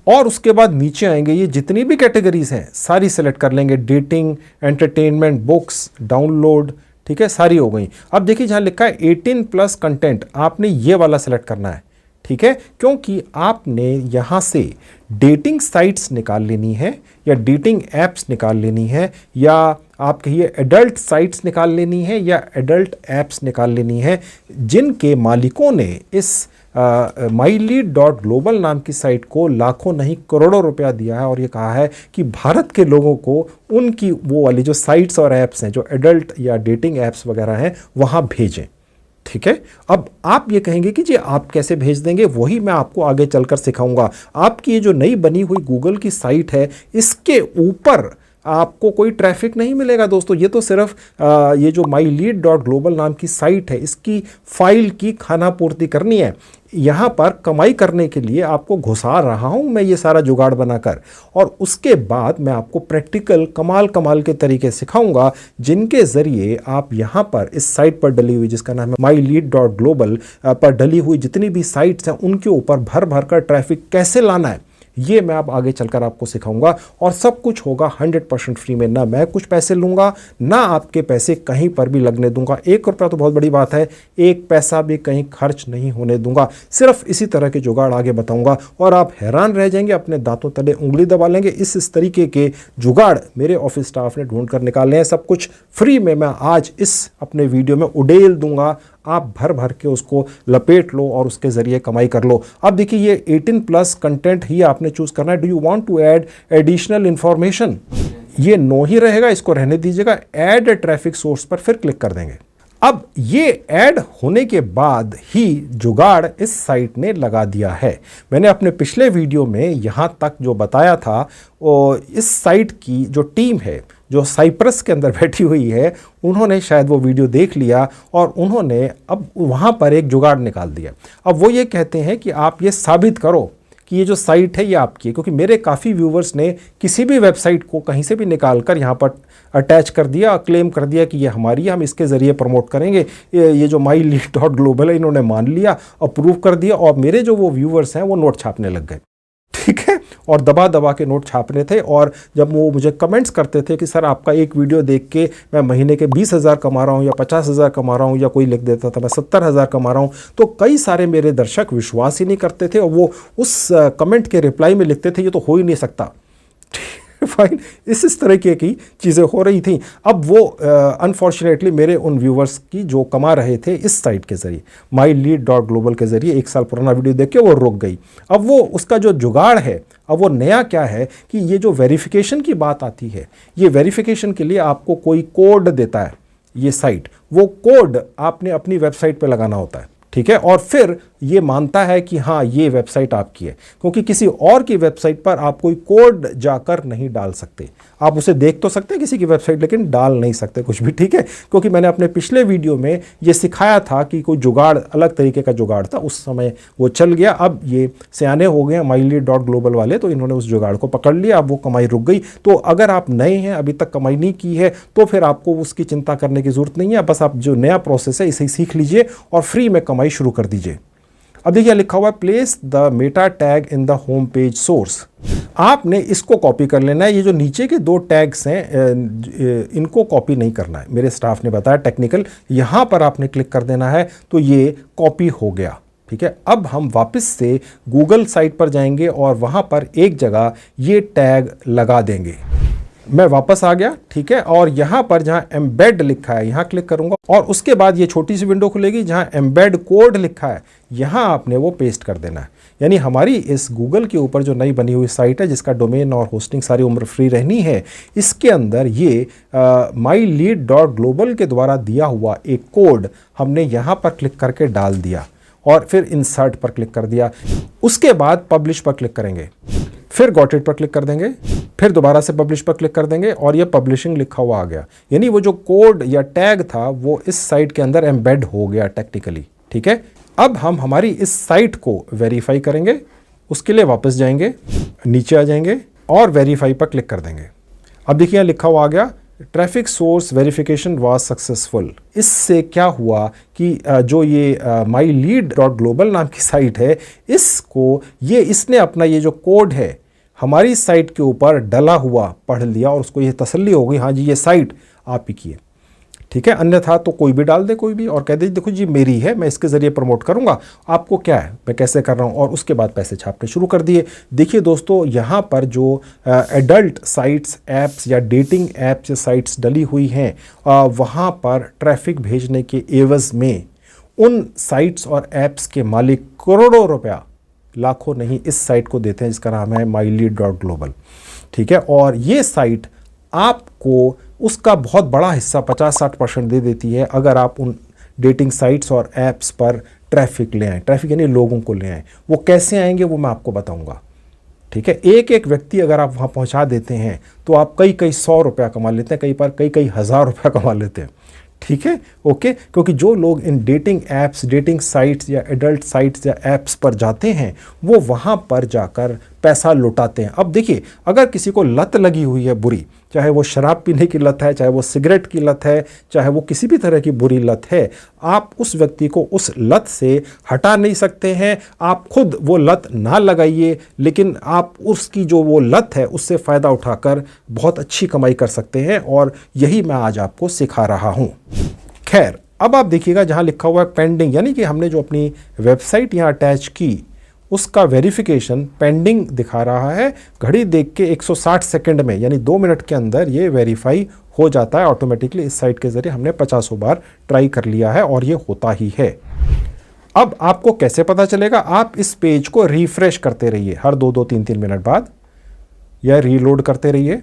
और उसके बाद नीचे आएंगे, ये जितनी भी कैटेगरीज हैं सारी सेलेक्ट कर लेंगे। डेटिंग, एंटरटेनमेंट, बुक्स, डाउनलोड, ठीक है, सारी हो गई। अब देखिए जहां लिखा है 18+ कंटेंट, आपने ये वाला सेलेक्ट करना है। ठीक है, क्योंकि आपने यहां से डेटिंग साइट्स निकाल लेनी है, या डेटिंग एप्स निकाल लेनी है, या आप कहिए एडल्ट साइट्स निकाल लेनी है, या एडल्ट एप्स निकाल लेनी है, जिनके मालिकों ने इस mylead.global नाम की साइट को लाखों नहीं करोड़ों रुपया दिया है, और ये कहा है कि भारत के लोगों को उनकी वो वाली जो साइट्स और एप्स हैं जो एडल्ट या डेटिंग एप्स वगैरह हैं वहाँ भेजें। ठीक है, अब आप ये कहेंगे कि जी आप कैसे भेज देंगे, वही मैं आपको आगे चलकर सिखाऊंगा। आपकी ये जो नई बनी हुई गूगल की साइट है इसके ऊपर आपको कोई ट्रैफिक नहीं मिलेगा दोस्तों। ये तो सिर्फ ये जो mylead.global नाम की साइट है इसकी फाइल की खाना पूर्ति करनी है। यहाँ पर कमाई करने के लिए आपको घुसा रहा हूँ मैं ये सारा जुगाड़ बनाकर, और उसके बाद मैं आपको प्रैक्टिकल कमाल के तरीके सिखाऊंगा जिनके ज़रिए आप यहाँ पर इस साइट पर डली हुई, जिसका नाम है mylead.global, पर डली हुई जितनी भी साइट्स हैं उनके ऊपर भर भर कर ट्रैफिक कैसे लाना है, ये मैं अब आगे चलकर आपको सिखाऊंगा। और सब कुछ होगा 100% फ्री में। ना मैं कुछ पैसे लूंगा, ना आपके पैसे कहीं पर भी लगने दूंगा। 1 रुपया तो बहुत बड़ी बात है, 1 पैसा भी कहीं खर्च नहीं होने दूंगा। सिर्फ इसी तरह के जुगाड़ आगे बताऊंगा और आप हैरान रह जाएंगे, अपने दांतों तले उंगली दबा लेंगे। इस तरीके के जुगाड़ मेरे ऑफिस स्टाफ ने ढूंढ कर निकाले हैं। सब कुछ फ्री में मैं आज इस अपने वीडियो में उड़ेल दूंगा। आप भर भर के उसको लपेट लो और उसके जरिए कमाई कर लो। अब देखिए ये 18+ कंटेंट ही आपने चूज करना है। Do you want to add additional information, ये नो ही रहेगा, इसको रहने दीजिएगा। ऐड ट्रैफिक सोर्स पर फिर क्लिक कर देंगे। अब ये ऐड होने के बाद ही जुगाड़ इस साइट ने लगा दिया है। मैंने अपने पिछले वीडियो में यहां तक जो बताया था, इस साइट की जो टीम है जो साइप्रस के अंदर बैठी हुई है, उन्होंने शायद वो वीडियो देख लिया और उन्होंने अब वहाँ पर एक जुगाड़ निकाल दिया। अब वो ये कहते हैं कि आप ये साबित करो कि ये जो साइट है ये आपकी है, क्योंकि मेरे काफ़ी व्यूवर्स ने किसी भी वेबसाइट को कहीं से भी निकाल कर यहाँ पर अटैच कर दिया, क्लेम कर दिया कि ये हमारी है, हम इसके ज़रिए प्रमोट करेंगे। ये जो mylead.global है इन्होंने मान लिया, अप्रूव कर दिया, और मेरे जो वो व्यूवर्स हैं वो नोट छापने लग गए। ठीक है, और दबा दबा के नोट छापने थे। और जब वो मुझे कमेंट्स करते थे कि सर आपका एक वीडियो देख के मैं महीने के 20,000 कमा रहा हूँ या 50,000 कमा रहा हूँ, या कोई लिख देता था मैं 70,000 कमा रहा हूँ, तो कई सारे मेरे दर्शक विश्वास ही नहीं करते थे और वो उस कमेंट के रिप्लाई में लिखते थे ये तो हो ही नहीं सकता। फाइन, इस तरह की चीज़ें हो रही थी। अब वो अनफॉर्चुनेटली मेरे उन व्यूवर्स की जो कमा रहे थे इस साइट के ज़रिए, mylead.global के ज़रिए, 1 साल पुराना वीडियो देख के वो रुक गई। अब वो उसका जो जुगाड़ है, अब वो नया क्या है कि ये जो वेरिफिकेशन की बात आती है, ये वेरिफिकेशन के लिए आपको कोई कोड देता है ये साइट, वो कोड आपने अपनी वेबसाइट पे लगाना होता है। ठीक है, और फिर ये मानता है कि हाँ ये वेबसाइट आपकी है, क्योंकि किसी और की वेबसाइट पर आप कोई कोड जाकर नहीं डाल सकते। आप उसे देख तो सकते हैं किसी की वेबसाइट, लेकिन डाल नहीं सकते कुछ भी, ठीक है, क्योंकि मैंने अपने पिछले वीडियो में ये सिखाया था कि कोई जुगाड़, अलग तरीके का जुगाड़ था, उस समय वो चल गया। अब ये सियाने हो गए mylead.global वाले, तो इन्होंने उस जुगाड़ को पकड़ लिया, अब वो कमाई रुक गई। तो अगर आप नए हैं, अभी तक कमाई नहीं की है, तो फिर आपको उसकी चिंता करने की जरूरत नहीं है। बस आप जो नया प्रोसेस है इसे सीख लीजिए और फ्री में कमाई शुरू कर दीजिए। अब देखिए लिखा हुआ है place the Meta tag in the home page source. आपने इसको कॉपी कर लेना है। ये जो नीचे के 2 टैग्स हैं इनको कॉपी नहीं करना है, मेरे स्टाफ ने बताया टेक्निकल। यहां पर आपने क्लिक कर देना है तो ये कॉपी हो गया, ठीक है। अब हम वापस से गूगल साइट पर जाएंगे और वहां पर एक जगह ये टैग लगा देंगे। मैं वापस आ गया, ठीक है, और यहां पर जहां एम्बेड लिखा है यहां क्लिक करूंगा और उसके बाद ये छोटी सी विंडो खुलेगी जहां एम्बेड कोड लिखा है, यहां आपने वो पेस्ट कर देना है। यानी हमारी इस गूगल के ऊपर जो नई बनी हुई साइट है जिसका डोमेन और होस्टिंग सारी उम्र फ्री रहनी है, इसके अंदर ये mylead.global के द्वारा दिया हुआ एक कोड हमने यहां पर क्लिक करके डाल दिया और फिर इंसर्ट पर क्लिक कर दिया। उसके बाद पब्लिश पर क्लिक करेंगे, फिर गॉट इट पर क्लिक कर देंगे, फिर दोबारा से पब्लिश पर क्लिक कर देंगे और ये पब्लिशिंग लिखा हुआ आ गया। यानी वो जो कोड या टैग था वो इस साइट के अंदर एम्बेड हो गया टेक्निकली, ठीक है। अब हम हमारी इस साइट को वेरीफाई करेंगे। उसके लिए वापस जाएंगे, नीचे आ जाएंगे और वेरीफाई पर क्लिक कर देंगे। अब देखिए यहाँ लिखा हुआ आ गया traffic source verification was successful. इससे क्या हुआ कि जो ये mylead.global नाम की साइट है, इसने अपना ये जो कोड है हमारी साइट के ऊपर डला हुआ पढ़ लिया और उसको ये तसल्ली हो गई, हाँ जी ये साइट आप ही की है, ठीक है। अन्यथा तो कोई भी डाल दे कोई भी और कह दे देखो जी मेरी है, मैं इसके ज़रिए प्रमोट करूंगा, आपको क्या है मैं कैसे कर रहा हूं, और उसके बाद पैसे छापने शुरू कर दिए। देखिए दोस्तों यहाँ पर जो एडल्ट साइट्स, ऐप्स या डेटिंग ऐप्स या साइट्स डली हुई हैं, वहाँ पर ट्रैफिक भेजने के एवज़ में उन साइट्स और ऐप्स के मालिक करोड़ों रुपया, लाखों नहीं, इस साइट को देते हैं जिसका नाम है mylead.global, ठीक है। और ये साइट आपको उसका बहुत बड़ा हिस्सा 50-60% दे देती है अगर आप उन डेटिंग साइट्स और ऐप्स पर ट्रैफिक ले आएँ। ट्रैफिक यानी लोगों को ले आएँ। वो कैसे आएंगे वो मैं आपको बताऊंगा, ठीक है। एक एक व्यक्ति अगर आप वहाँ पहुँचा देते हैं तो आप कई कई 100 रुपया कमा लेते हैं, कई बार कई कई हज़ार रुपया कमा लेते हैं, ठीक है, ओके। क्योंकि जो लोग in dating apps, dating sites या एडल्ट साइट्स या ऐप्स पर जाते हैं वो वहाँ पर जाकर पैसा लुटाते हैं। अब देखिए अगर किसी को लत लगी हुई है बुरी, चाहे वो शराब पीने की लत है, चाहे वो सिगरेट की लत है, चाहे वो किसी भी तरह की बुरी लत है, आप उस व्यक्ति को उस लत से हटा नहीं सकते हैं। आप खुद वो लत ना लगाइए, लेकिन आप उसकी जो वो लत है उससे फ़ायदा उठाकर बहुत अच्छी कमाई कर सकते हैं और यही मैं आज आपको सिखा रहा हूँ। खैर अब आप देखिएगा जहाँ लिखा हुआ है पेंडिंग, यानी कि हमने जो अपनी वेबसाइट यहाँ अटैच की उसका वेरिफिकेशन पेंडिंग दिखा रहा है। घड़ी देख के 160 सेकंड में यानी 2 मिनट के अंदर ये वेरीफाई हो जाता है ऑटोमेटिकली। इस साइट के ज़रिए हमने 50 बार ट्राई कर लिया है और ये होता ही है। अब आपको कैसे पता चलेगा? आप इस पेज को रिफ्रेश करते रहिए हर 2-2, 3-3 मिनट बाद, या रीलोड करते रहिए।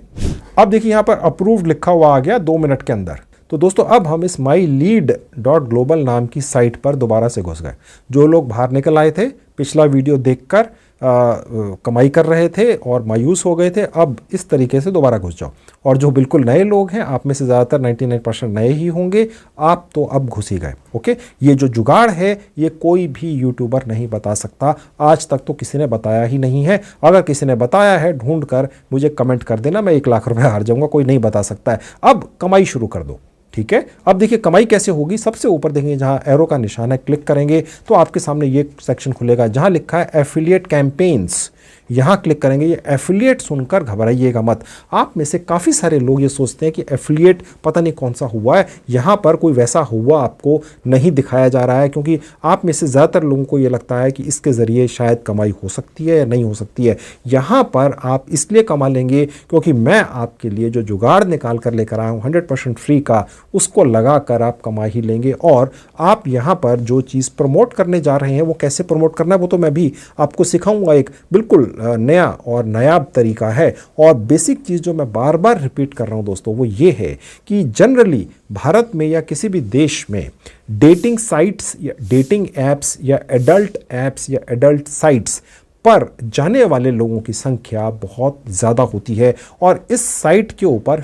अब देखिए यहाँ पर अप्रूव्ड लिखा हुआ आ गया 2 मिनट के अंदर। तो दोस्तों अब हम इस mylead.global नाम की साइट पर दोबारा से घुस गए। जो लोग बाहर निकल आए थे, पिछला वीडियो देखकर कमाई कर रहे थे और मायूस हो गए थे, अब इस तरीके से दोबारा घुस जाओ। और जो बिल्कुल नए लोग हैं, आप में से ज़्यादातर 99% नए ही होंगे, आप तो अब घुस ही गए, ओके। ये जो जुगाड़ है ये कोई भी यूट्यूबर नहीं बता सकता, आज तक तो किसी ने बताया ही नहीं है। अगर किसी ने बताया है ढूंढ कर मुझे कमेंट कर देना, मैं 1 लाख रुपये हार जाऊँगा। कोई नहीं बता सकता है। अब कमाई शुरू कर दो, ठीक है। अब देखिए कमाई कैसे होगी। सबसे ऊपर देखेंगे जहां एरो का निशान है, क्लिक करेंगे तो आपके सामने ये सेक्शन खुलेगा जहां लिखा है एफिलिएट कैंपेन्स। यहां क्लिक करेंगे। ये एफिलिएट सुनकर घबराइएगा मत। आप में से काफ़ी सारे लोग ये सोचते हैं कि एफिलिएट पता नहीं कौन सा हुआ है। यहाँ पर कोई वैसा हुआ आपको नहीं दिखाया जा रहा है, क्योंकि आप में से ज़्यादातर लोगों को ये लगता है कि इसके ज़रिए शायद कमाई हो सकती है या नहीं हो सकती है। यहाँ पर आप इसलिए कमा लेंगे क्योंकि मैं आपके लिए जो जुगाड़ निकाल कर लेकर आया हूँ 100% फ्री का, उसको लगा कर आप कमा ही लेंगे। और आप यहाँ पर जो चीज़ प्रमोट करने जा रहे हैं वो कैसे प्रमोट करना है वो तो मैं भी आपको सिखाऊंगा। एक बिल्कुल नया और नायाब तरीका है। और बेसिक चीज़ जो मैं बार बार रिपीट कर रहा हूँ दोस्तों वो ये है कि जनरली भारत में या किसी भी देश में डेटिंग साइट्स या डेटिंग ऐप्स या एडल्ट साइट्स पर जाने वाले लोगों की संख्या बहुत ज़्यादा होती है। और इस साइट के ऊपर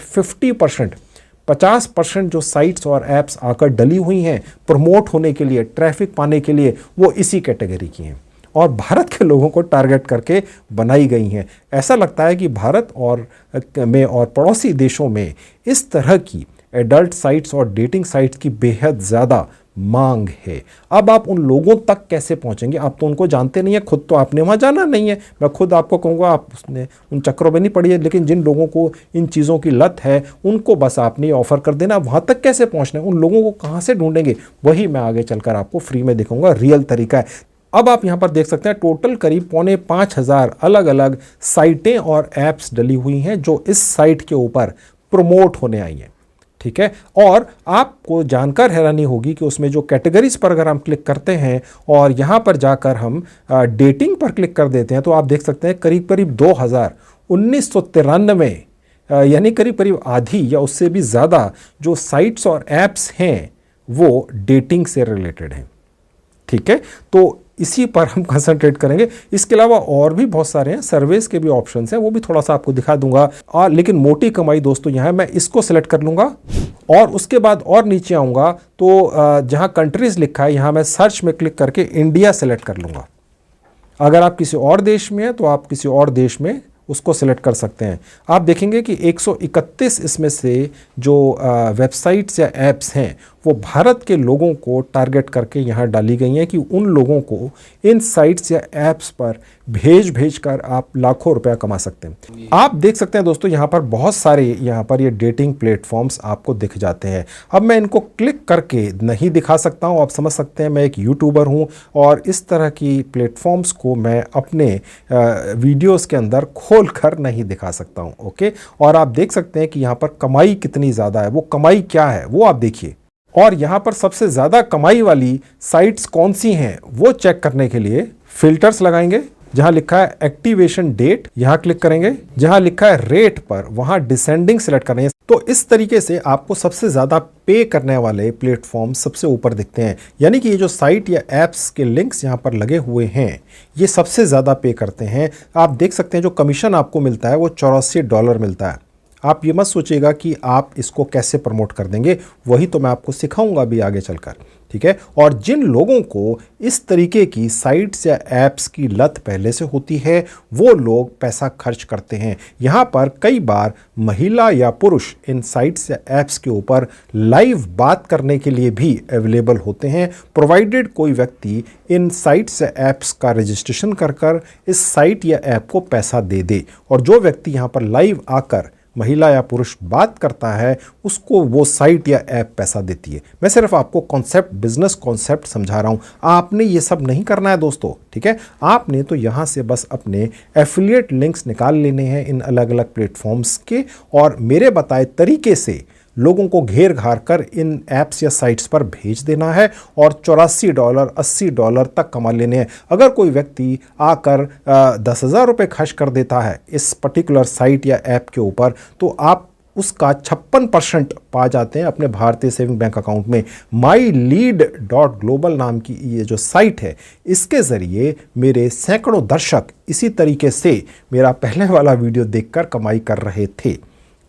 50% जो साइट्स और ऐप्स आकर डली हुई हैं प्रमोट होने के लिए, ट्रैफिक पाने के लिए, वो इसी कैटेगरी की हैं और भारत के लोगों को टारगेट करके बनाई गई हैं। ऐसा लगता है कि भारत और पड़ोसी देशों में इस तरह की एडल्ट साइट्स और डेटिंग साइट्स की बेहद ज़्यादा मांग है। अब आप उन लोगों तक कैसे पहुंचेंगे? आप तो उनको जानते नहीं है, खुद तो आपने वहां जाना नहीं है। मैं खुद आपको कहूँगा आप उसने उन चक्रों में नहीं पड़ी है, लेकिन जिन लोगों को इन चीज़ों की लत है उनको बस आपने ऑफर कर देना। वहां तक कैसे पहुंचना है, उन लोगों को कहाँ से ढूंढेंगे, वही मैं आगे चलकर आपको फ्री में दिखाऊंगा। रियल तरीका है। अब आप यहाँ पर देख सकते हैं टोटल करीब 4,500 अलग अलग साइटें और ऐप्स डली हुई हैं जो इस साइट के ऊपर प्रमोट होने आई हैं। ठीक है, और आपको जानकर हैरानी होगी कि उसमें जो कैटेगरीज पर अगर हम क्लिक करते हैं और यहाँ पर जाकर हम डेटिंग पर क्लिक कर देते हैं तो आप देख सकते हैं करीब करीब 1993 यानी करीब करीब आधी या उससे भी ज़्यादा जो साइट्स और ऐप्स हैं वो डेटिंग से रिलेटेड हैं। ठीक है, तो इसी पर हम कंसंट्रेट करेंगे। इसके अलावा और भी बहुत सारे हैं, सर्विस के भी ऑप्शंस हैं, वो भी थोड़ा सा आपको दिखा दूंगा। और लेकिन मोटी कमाई दोस्तों यहाँ है, मैं इसको सिलेक्ट कर लूँगा और उसके बाद और नीचे आऊँगा तो जहाँ कंट्रीज़ लिखा है यहाँ मैं सर्च में क्लिक करके इंडिया सेलेक्ट कर लूँगा। अगर आप किसी और देश में हैं तो आप किसी और देश में उसको सिलेक्ट कर सकते हैं। आप देखेंगे कि 131 इसमें से जो वेबसाइट्स या ऐप्स हैं वो भारत के लोगों को टारगेट करके यहाँ डाली गई हैं कि उन लोगों को इन साइट्स या ऐप्स पर भेज कर आप लाखों रुपया कमा सकते हैं। आप देख सकते हैं दोस्तों यहाँ पर बहुत सारे यहाँ पर ये डेटिंग प्लेटफॉर्म्स आपको दिख जाते हैं। अब मैं इनको क्लिक करके नहीं दिखा सकता हूँ। आप समझ सकते हैं मैं एक यूट्यूबर हूँ और इस तरह की प्लेटफॉर्म्स को मैं अपने वीडियोज़ के अंदर खोल कर नहीं दिखा सकता हूँ। ओके, और आप देख सकते हैं कि यहाँ पर कमाई कितनी ज़्यादा है। वो कमाई क्या है वो आप देखिए, और यहाँ पर सबसे ज़्यादा कमाई वाली साइट्स कौन सी हैं वो चेक करने के लिए फिल्टर्स लगाएंगे। जहाँ लिखा है एक्टिवेशन डेट यहाँ क्लिक करेंगे, जहाँ लिखा है रेट पर वहाँ डिसेंडिंग सेलेक्ट करेंगे। तो इस तरीके से आपको सबसे ज़्यादा पे करने वाले प्लेटफॉर्म सबसे ऊपर दिखते हैं। यानी कि ये जो साइट या ऐप्स के लिंक्स यहाँ पर लगे हुए हैं ये सबसे ज़्यादा पे करते हैं। आप देख सकते हैं जो कमीशन आपको मिलता है वो $84 मिलता है। आप ये मत सोचिएगा कि आप इसको कैसे प्रमोट कर देंगे, वही तो मैं आपको सिखाऊंगा भी आगे चलकर। ठीक है, और जिन लोगों को इस तरीके की साइट्स या ऐप्स की लत पहले से होती है वो लोग पैसा खर्च करते हैं। यहाँ पर कई बार महिला या पुरुष इन साइट्स या ऐप्स के ऊपर लाइव बात करने के लिए भी अवेलेबल होते हैं, प्रोवाइडेड कोई व्यक्ति इन साइट्स या ऐप्स का रजिस्ट्रेशन कर इस साइट या ऐप को पैसा दे दे। और जो व्यक्ति यहाँ पर लाइव आकर महिला या पुरुष बात करता है उसको वो साइट या ऐप पैसा देती है। मैं सिर्फ आपको कॉन्सेप्ट, बिजनेस कॉन्सेप्ट समझा रहा हूँ। आपने ये सब नहीं करना है दोस्तों। ठीक है, आपने तो यहाँ से बस अपने एफिलिएट लिंक्स निकाल लेने हैं इन अलग अलग प्लेटफॉर्म्स के और मेरे बताए तरीके से लोगों को घेर घार कर इन ऐप्स या साइट्स पर भेज देना है और $84, $80 तक कमा लेने हैं। अगर कोई व्यक्ति आकर 10,000 रुपये खर्च कर देता है इस पर्टिकुलर साइट या ऐप के ऊपर तो आप उसका 56% पा जाते हैं अपने भारतीय सेविंग बैंक अकाउंट में। mylead.global नाम की ये जो साइट है इसके ज़रिए मेरे सैकड़ों दर्शक इसी तरीके से मेरा पहले वाला वीडियो देखकर कमाई कर रहे थे।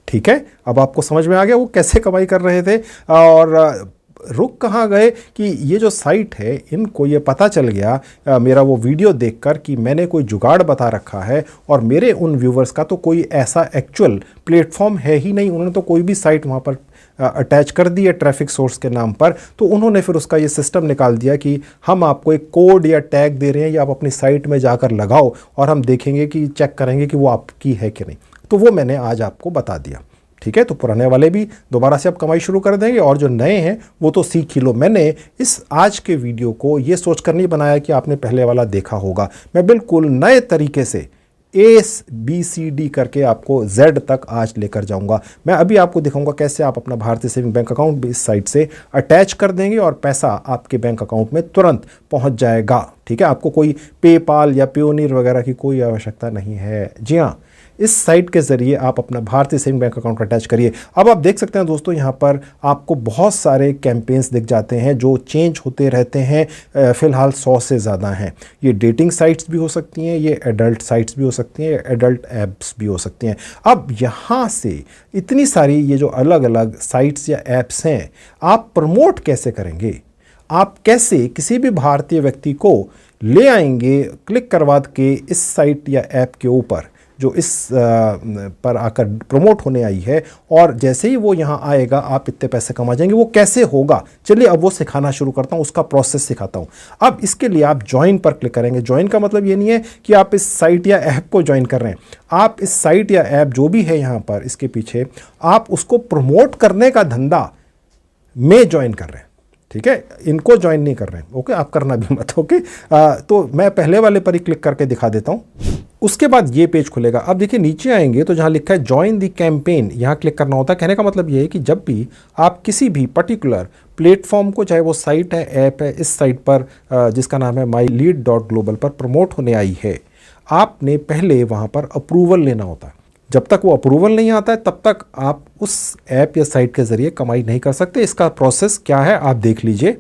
ठीक है, अब आपको समझ में आ गया वो कैसे कमाई कर रहे थे। और रुक कहाँ गए कि ये जो साइट है इनको ये पता चल गया मेरा वो वीडियो देखकर कि मैंने कोई जुगाड़ बता रखा है और मेरे उन व्यूवर्स का तो कोई ऐसा एक्चुअल प्लेटफॉर्म है ही नहीं। उन्होंने तो कोई भी साइट वहाँ पर अटैच कर दी है ट्रैफिक सोर्स के नाम पर, तो उन्होंने फिर उसका ये सिस्टम निकाल दिया कि हम आपको एक कोड या टैग दे रहे हैं या आप अपनी साइट में जाकर लगाओ और हम देखेंगे कि चेक करेंगे कि वो आपकी है कि नहीं। तो वो मैंने आज आपको बता दिया। ठीक है, तो पुराने वाले भी दोबारा से अब कमाई शुरू कर देंगे और जो नए हैं वो तो सीख ही लो। मैंने इस आज के वीडियो को ये सोचकर नहीं बनाया कि आपने पहले वाला देखा होगा। मैं बिल्कुल नए तरीके से ABCD करके आपको Z तक आज लेकर जाऊंगा। मैं अभी आपको दिखाऊंगा कैसे आप अपना भारतीय सेविंग बैंक अकाउंट भी इस साइट से अटैच कर देंगे और पैसा आपके बैंक अकाउंट में तुरंत पहुंच जाएगा। ठीक है, आपको कोई पेपाल या पेयोनीर वगैरह की कोई आवश्यकता नहीं है। जी हाँ, इस साइट के ज़रिए आप अपना भारतीय सेविंग बैंक अकाउंट अटैच करिए। अब आप देख सकते हैं दोस्तों, यहाँ पर आपको बहुत सारे कैंपेन्स दिख जाते हैं जो चेंज होते रहते हैं। फ़िलहाल 100 से ज़्यादा हैं। ये डेटिंग साइट्स भी हो सकती हैं, ये एडल्ट साइट्स भी हो सकती हैं, एडल्ट ऐप्स भी हो सकती हैं। अब यहाँ से इतनी सारी ये जो अलग अलग साइट्स या ऐप्स हैं, आप प्रमोट कैसे करेंगे? आप कैसे किसी भी भारतीय व्यक्ति को ले आएंगे क्लिक करवा के इस साइट या ऐप के ऊपर जो इस पर आकर प्रमोट होने आई है, और जैसे ही वो यहाँ आएगा आप इतने पैसे कमा जाएंगे। वो कैसे होगा, चलिए अब वो सिखाना शुरू करता हूँ, उसका प्रोसेस सिखाता हूँ। अब इसके लिए आप ज्वाइन पर क्लिक करेंगे। ज्वाइन का मतलब ये नहीं है कि आप इस साइट या ऐप को ज्वाइन कर रहे हैं। आप इस साइट या ऐप जो भी है यहाँ पर इसके पीछे, आप उसको प्रमोट करने का धंधा में ज्वाइन कर रहे हैं। ठीक है, इनको ज्वाइन नहीं कर रहे हैं। ओके, आप करना भी मत। ओके, तो मैं पहले वाले पर ही क्लिक करके दिखा देता हूँ। उसके बाद ये पेज खुलेगा। अब देखिए नीचे आएंगे तो जहाँ लिखा है ज्वाइन द कैंपेन, यहाँ क्लिक करना होता है। कहने का मतलब ये है कि जब भी आप किसी भी पर्टिकुलर प्लेटफॉर्म को, चाहे वो साइट है, ऐप है, इस साइट पर जिसका नाम है mylead.global पर प्रमोट होने आई है, आपने पहले वहाँ पर अप्रूवल लेना होता है। जब तक वो अप्रूवल नहीं आता है तब तक आप उस ऐप या साइट के ज़रिए कमाई नहीं कर सकते। इसका प्रोसेस क्या है आप देख लीजिए।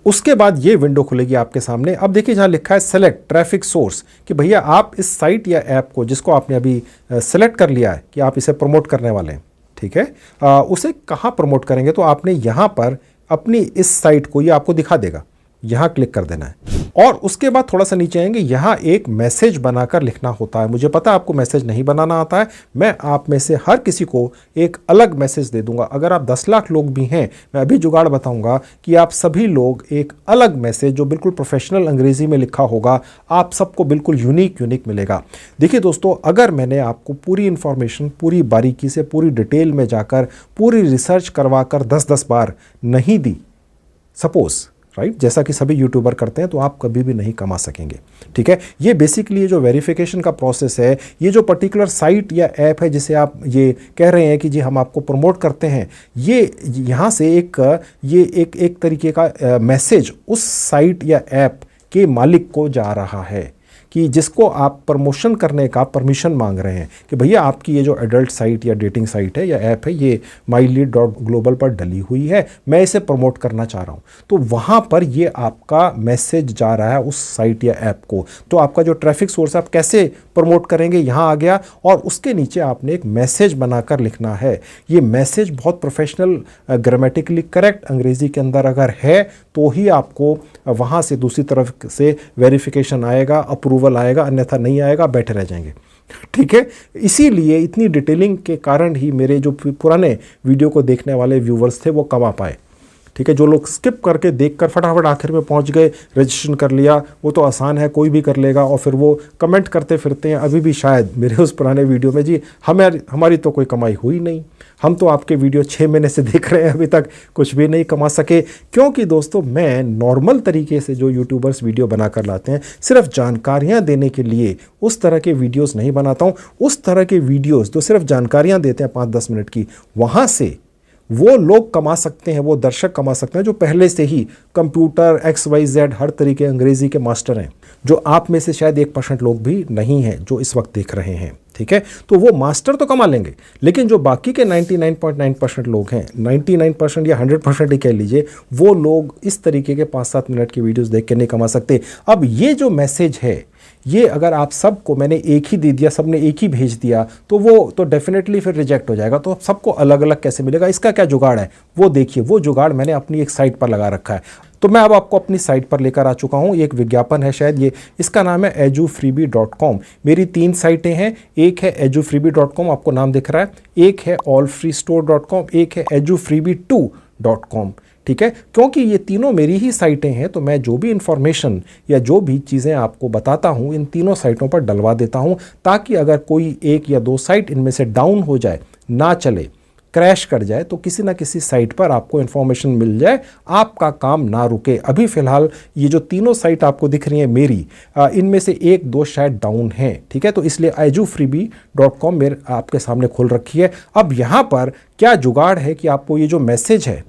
उसके बाद ये विंडो खुलेगी आपके सामने। अब देखिए जहाँ लिखा है सेलेक्ट ट्रैफिक सोर्स, कि भैया आप इस साइट या ऐप को, जिसको आपने अभी सेलेक्ट कर लिया है कि आप इसे प्रमोट करने वाले हैं, ठीक है, उसे कहाँ प्रमोट करेंगे, तो आपने यहाँ पर अपनी इस साइट को, ये आपको दिखा देगा, यहाँ क्लिक कर देना है। और उसके बाद थोड़ा सा नीचे आएंगे, यहाँ एक मैसेज बनाकर लिखना होता है। मुझे पता है आपको मैसेज नहीं बनाना आता है, मैं आप में से हर किसी को एक अलग मैसेज दे दूंगा। अगर आप 10 लाख लोग भी हैं, मैं अभी जुगाड़ बताऊंगा कि आप सभी लोग एक अलग मैसेज जो बिल्कुल प्रोफेशनल अंग्रेजी में लिखा होगा, आप सबको बिल्कुल यूनिक मिलेगा। देखिए दोस्तों, अगर मैंने आपको पूरी इंफॉर्मेशन पूरी बारीकी से, पूरी डिटेल में जाकर, पूरी रिसर्च करवा कर 10-10 बार नहीं दी, सपोज राइट, जैसा कि सभी यूट्यूबर करते हैं, तो आप कभी भी नहीं कमा सकेंगे। ठीक है, ये बेसिकली ये जो वेरिफिकेशन का प्रोसेस है, ये जो पर्टिकुलर साइट या ऐप है जिसे आप ये कह रहे हैं कि जी हम आपको प्रमोट करते हैं, ये यहाँ से एक तरीके का मैसेज उस साइट या ऐप के मालिक को जा रहा है कि जिसको आप प्रमोशन करने का परमिशन मांग रहे हैं कि भैया आपकी ये जो एडल्ट साइट या डेटिंग साइट है या ऐप है, ये mylead.global पर डली हुई है, मैं इसे प्रमोट करना चाह रहा हूँ। तो वहाँ पर ये आपका मैसेज जा रहा है उस साइट या ऐप को। तो आपका जो ट्रैफिक सोर्स आप कैसे प्रमोट करेंगे, यहाँ आ गया, और उसके नीचे आपने एक मैसेज बनाकर लिखना है। ये मैसेज बहुत प्रोफेशनल, ग्रामेटिकली करेक्ट अंग्रेजी के अंदर अगर है तो ही आपको वहाँ से दूसरी तरफ से वेरिफिकेशन आएगा, अप्रूवल आएगा, अन्यथा नहीं आएगा, बैठे रह जाएंगे। ठीक है, इसीलिए इतनी डिटेलिंग के कारण ही मेरे जो पुराने वीडियो को देखने वाले व्यूवर्स थे वो कमा पाए। ठीक है, जो लोग स्किप करके देखकर फटाफट आखिर में पहुंच गए, रजिस्ट्रेशन कर लिया, वो तो आसान है, कोई भी कर लेगा, और फिर वो कमेंट करते फिरते हैं अभी भी शायद मेरे उस पुराने वीडियो में, जी हमारी तो कोई कमाई हुई नहीं, हम तो आपके वीडियो 6 महीने से देख रहे हैं, अभी तक कुछ भी नहीं कमा सके। क्योंकि दोस्तों, मैं नॉर्मल तरीके से जो यूट्यूबर्स वीडियो बनाकर लाते हैं, सिर्फ जानकारियाँ देने के लिए उस तरह के वीडियोज़ नहीं बनाता हूँ। उस तरह के वीडियोज़ जो सिर्फ जानकारियाँ देते हैं 5-10 मिनट की, वहाँ से वो लोग कमा सकते हैं, वो दर्शक कमा सकते हैं जो पहले से ही कंप्यूटर XYZ हर तरीके अंग्रेजी के मास्टर हैं, जो आप में से शायद 1% लोग भी नहीं हैं जो इस वक्त देख रहे हैं। ठीक है, तो वो मास्टर तो कमा लेंगे, लेकिन जो बाकी के 99.9% लोग हैं, 99% या 100% ही कह लीजिए, वो लोग इस तरीके के 5-7 मिनट की वीडियोस देख के नहीं कमा सकते। अब ये जो मैसेज है, ये अगर आप सबको मैंने एक ही दे दिया, सबने एक ही भेज दिया, तो वो तो डेफिनेटली फिर रिजेक्ट हो जाएगा। तो सबको अलग अलग कैसे मिलेगा, इसका क्या जुगाड़ है वो देखिए। वो जुगाड़ मैंने अपनी एक साइट पर लगा रखा है। तो मैं अब आपको अपनी साइट पर लेकर आ चुका हूँ। एक विज्ञापन है शायद, ये इसका नाम है edufreebie.com। मेरी 3 साइटें हैं, एक है edufreebie.com, आपको नाम दिख रहा है, एक है allfreestore.com, एक है edufreebie2.com। ठीक है, क्योंकि ये तीनों मेरी ही साइटें हैं, तो मैं जो भी इंफॉर्मेशन या जो भी चीज़ें आपको बताता हूँ इन तीनों साइटों पर डलवा देता हूँ, ताकि अगर कोई एक या 2 साइट इनमें से डाउन हो जाए, ना चले, क्रैश कर जाए तो किसी ना किसी साइट पर आपको इन्फॉर्मेशन मिल जाए, आपका काम ना रुके। अभी फ़िलहाल ये जो तीनों साइट आपको दिख रही हैं मेरी, इनमें से एक दो शायद डाउन हैं, ठीक है। तो इसलिए aijufreebie.com मेरे आपके सामने खोल रखी है। अब यहाँ पर क्या जुगाड़ है कि आपको ये जो मैसेज है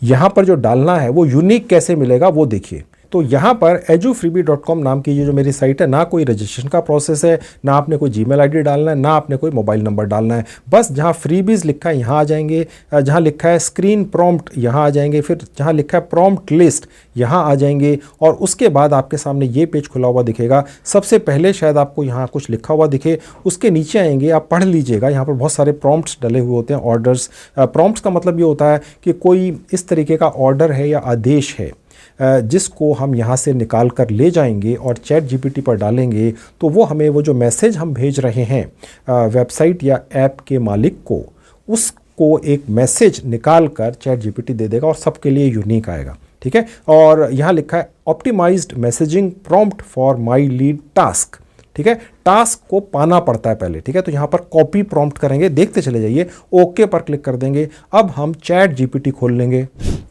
यहाँ पर जो डालना है वो यूनिक कैसे मिलेगा वो देखिए। तो यहाँ पर aijufreebie.com नाम की ये जो मेरी साइट है, ना कोई रजिस्ट्रेशन का प्रोसेस है, ना आपने कोई जीमेल आईडी डालना है, ना आपने कोई मोबाइल नंबर डालना है। बस जहाँ फ्रीबीज लिखा है यहाँ आ जाएंगे, जहाँ लिखा है स्क्रीन प्रॉम्प्ट यहाँ आ जाएंगे, फिर जहाँ लिखा है प्रॉम्प्ट लिस्ट यहाँ आ जाएंगे, और उसके बाद आपके सामने ये पेज खुला हुआ दिखेगा। सबसे पहले शायद आपको यहाँ कुछ लिखा हुआ दिखे, उसके नीचे आएंगे, आप पढ़ लीजिएगा। यहाँ पर बहुत सारे प्रॉम्प्ट्स डले हुए होते हैं, ऑर्डर्स। प्रॉम्प्ट्स का मतलब ये होता है कि कोई इस तरीके का ऑर्डर है या आदेश है जिसको हम यहाँ से निकाल कर ले जाएंगे और चैट जीपीटी पर डालेंगे, तो वो हमें वो जो मैसेज हम भेज रहे हैं वेबसाइट या ऐप के मालिक को, उसको एक मैसेज निकाल कर चैट जीपीटी दे देगा और सबके लिए यूनिक आएगा, ठीक है। और यहाँ लिखा है optimized messaging prompt for my lead task, ठीक है। टास्क को पाना पड़ता है पहले, ठीक है। तो यहाँ पर कॉपी प्रॉम्प्ट करेंगे, देखते चले जाइए, ओके पर क्लिक कर देंगे। अब हम चैट जीपीटी खोल लेंगे।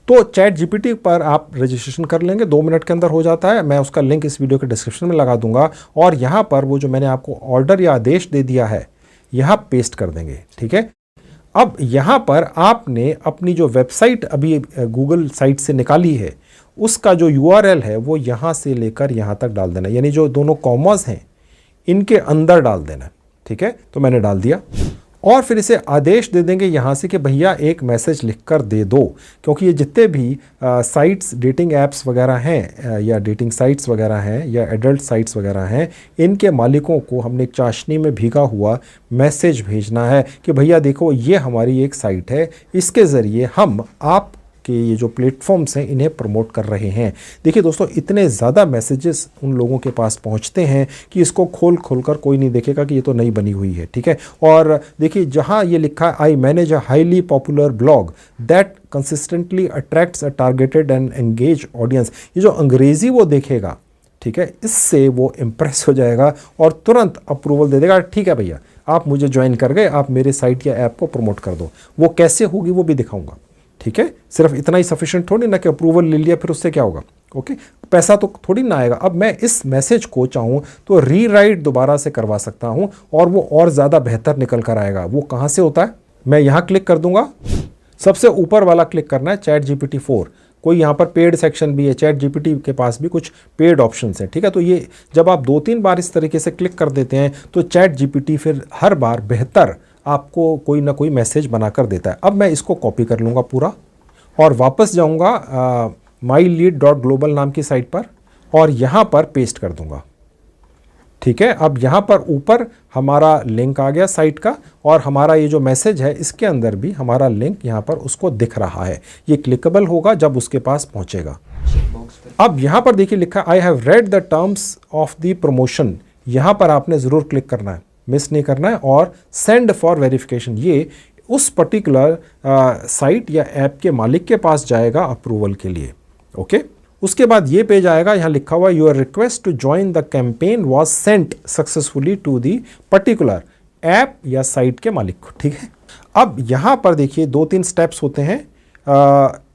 तो चैट जीपीटी पर आप रजिस्ट्रेशन कर लेंगे, 2 मिनट के अंदर हो जाता है। मैं उसका लिंक इस वीडियो के डिस्क्रिप्शन में लगा दूंगा, और यहाँ पर वो जो मैंने आपको ऑर्डर या आदेश दे दिया है यहाँ पेस्ट कर देंगे, ठीक है। अब यहाँ पर आपने अपनी जो वेबसाइट अभी गूगल साइट से निकाली है उसका जो URL है वो यहाँ से लेकर यहाँ तक डाल देना, यानी जो दोनों कॉमास हैं इनके अंदर डाल देना, ठीक है। तो मैंने डाल दिया, और फिर इसे आदेश दे देंगे यहाँ से कि भैया एक मैसेज लिखकर दे दो, क्योंकि ये जितने भी साइट्स, डेटिंग ऐप्स वगैरह हैं या डेटिंग साइट्स वगैरह हैं या एडल्ट साइट्स वगैरह हैं, इनके मालिकों को हमने एक चाशनी में भीगा हुआ मैसेज भेजना है कि भैया देखो ये हमारी एक साइट है, इसके ज़रिए हम आप कि ये जो प्लेटफॉर्म्स हैं इन्हें प्रमोट कर रहे हैं। देखिए दोस्तों, इतने ज़्यादा मैसेजेस उन लोगों के पास पहुंचते हैं कि इसको खोल कर कोई नहीं देखेगा कि ये तो नई बनी हुई है, ठीक है। और देखिए जहां ये लिखा है I manage a highly popular blog that consistently attracts a targeted and engage audience, ये जो अंग्रेज़ी वो देखेगा, ठीक है, इससे वो इम्प्रेस हो जाएगा और तुरंत अप्रूवल दे देगा, ठीक है भैया आप मुझे ज्वाइन कर गए, आप मेरे साइट या ऐप को प्रमोट कर दो। वो कैसे होगी वो भी दिखाऊंगा, ठीक है। सिर्फ इतना ही सफिशिएंट थोड़ी ना कि अप्रूवल ले लिया फिर उससे क्या होगा, ओके, पैसा तो थोड़ी ना आएगा। अब मैं इस मैसेज को चाहूँ तो रीराइट दोबारा से करवा सकता हूँ और वो और ज़्यादा बेहतर निकल कर आएगा। वो कहाँ से होता है, मैं यहाँ क्लिक कर दूंगा, सबसे ऊपर वाला क्लिक करना है चैट जीपीटी 4। कोई यहाँ पर पेड सेक्शन भी है, चैट जीपीटी के पास भी कुछ पेड ऑप्शंस हैं, ठीक है। तो ये जब आप 2-3 बार इस तरीके से क्लिक कर देते हैं तो चैट जीपीटी फिर हर बार बेहतर आपको कोई ना कोई मैसेज बनाकर देता है। अब मैं इसको कॉपी कर लूँगा पूरा और वापस जाऊँगा mylead.global नाम की साइट पर और यहाँ पर पेस्ट कर दूँगा, ठीक है। अब यहाँ पर ऊपर हमारा लिंक आ गया साइट का, और हमारा ये जो मैसेज है इसके अंदर भी हमारा लिंक यहाँ पर उसको दिख रहा है। ये क्लिकेबल होगा जब उसके पास पहुँचेगा। अब यहाँ पर देखिए लिखा I have read the terms of the promotion, यहाँ पर आपने ज़रूर क्लिक करना है, मिस नहीं करना है, और सेंड फॉर वेरिफिकेशन, ये उस पर्टिकुलर साइट या ऐप के मालिक के पास जाएगा अप्रूवल के लिए, ओके। उसके बाद ये पेज आएगा, यहाँ लिखा हुआ your request to join the campaign was sent successfully to the particular app या साइट के मालिक को, ठीक है। अब यहाँ पर देखिए 2-3 स्टेप्स होते हैं।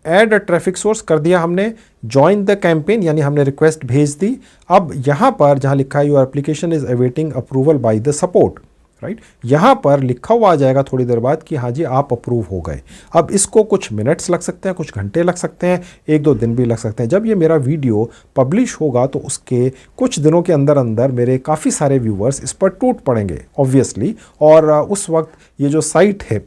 ऐड अ ट्रैफिक सोर्स कर दिया हमने, ज्वाइन द कैंपेन यानी हमने रिक्वेस्ट भेज दी। अब यहाँ पर जहाँ लिखा है your application is awaiting approval by the support, right, यहाँ पर लिखा हुआ आ जाएगा थोड़ी देर बाद कि हाँ जी आप अप्रूव हो गए। अब इसको कुछ मिनट्स लग सकते हैं, कुछ घंटे लग सकते हैं, 1-2 दिन भी लग सकते हैं। जब ये मेरा वीडियो पब्लिश होगा तो उसके कुछ दिनों के अंदर अंदर मेरे काफ़ी सारे व्यूवर्स इस पर टूट पड़ेंगे ऑब्वियसली, और उस वक्त ये जो साइट है,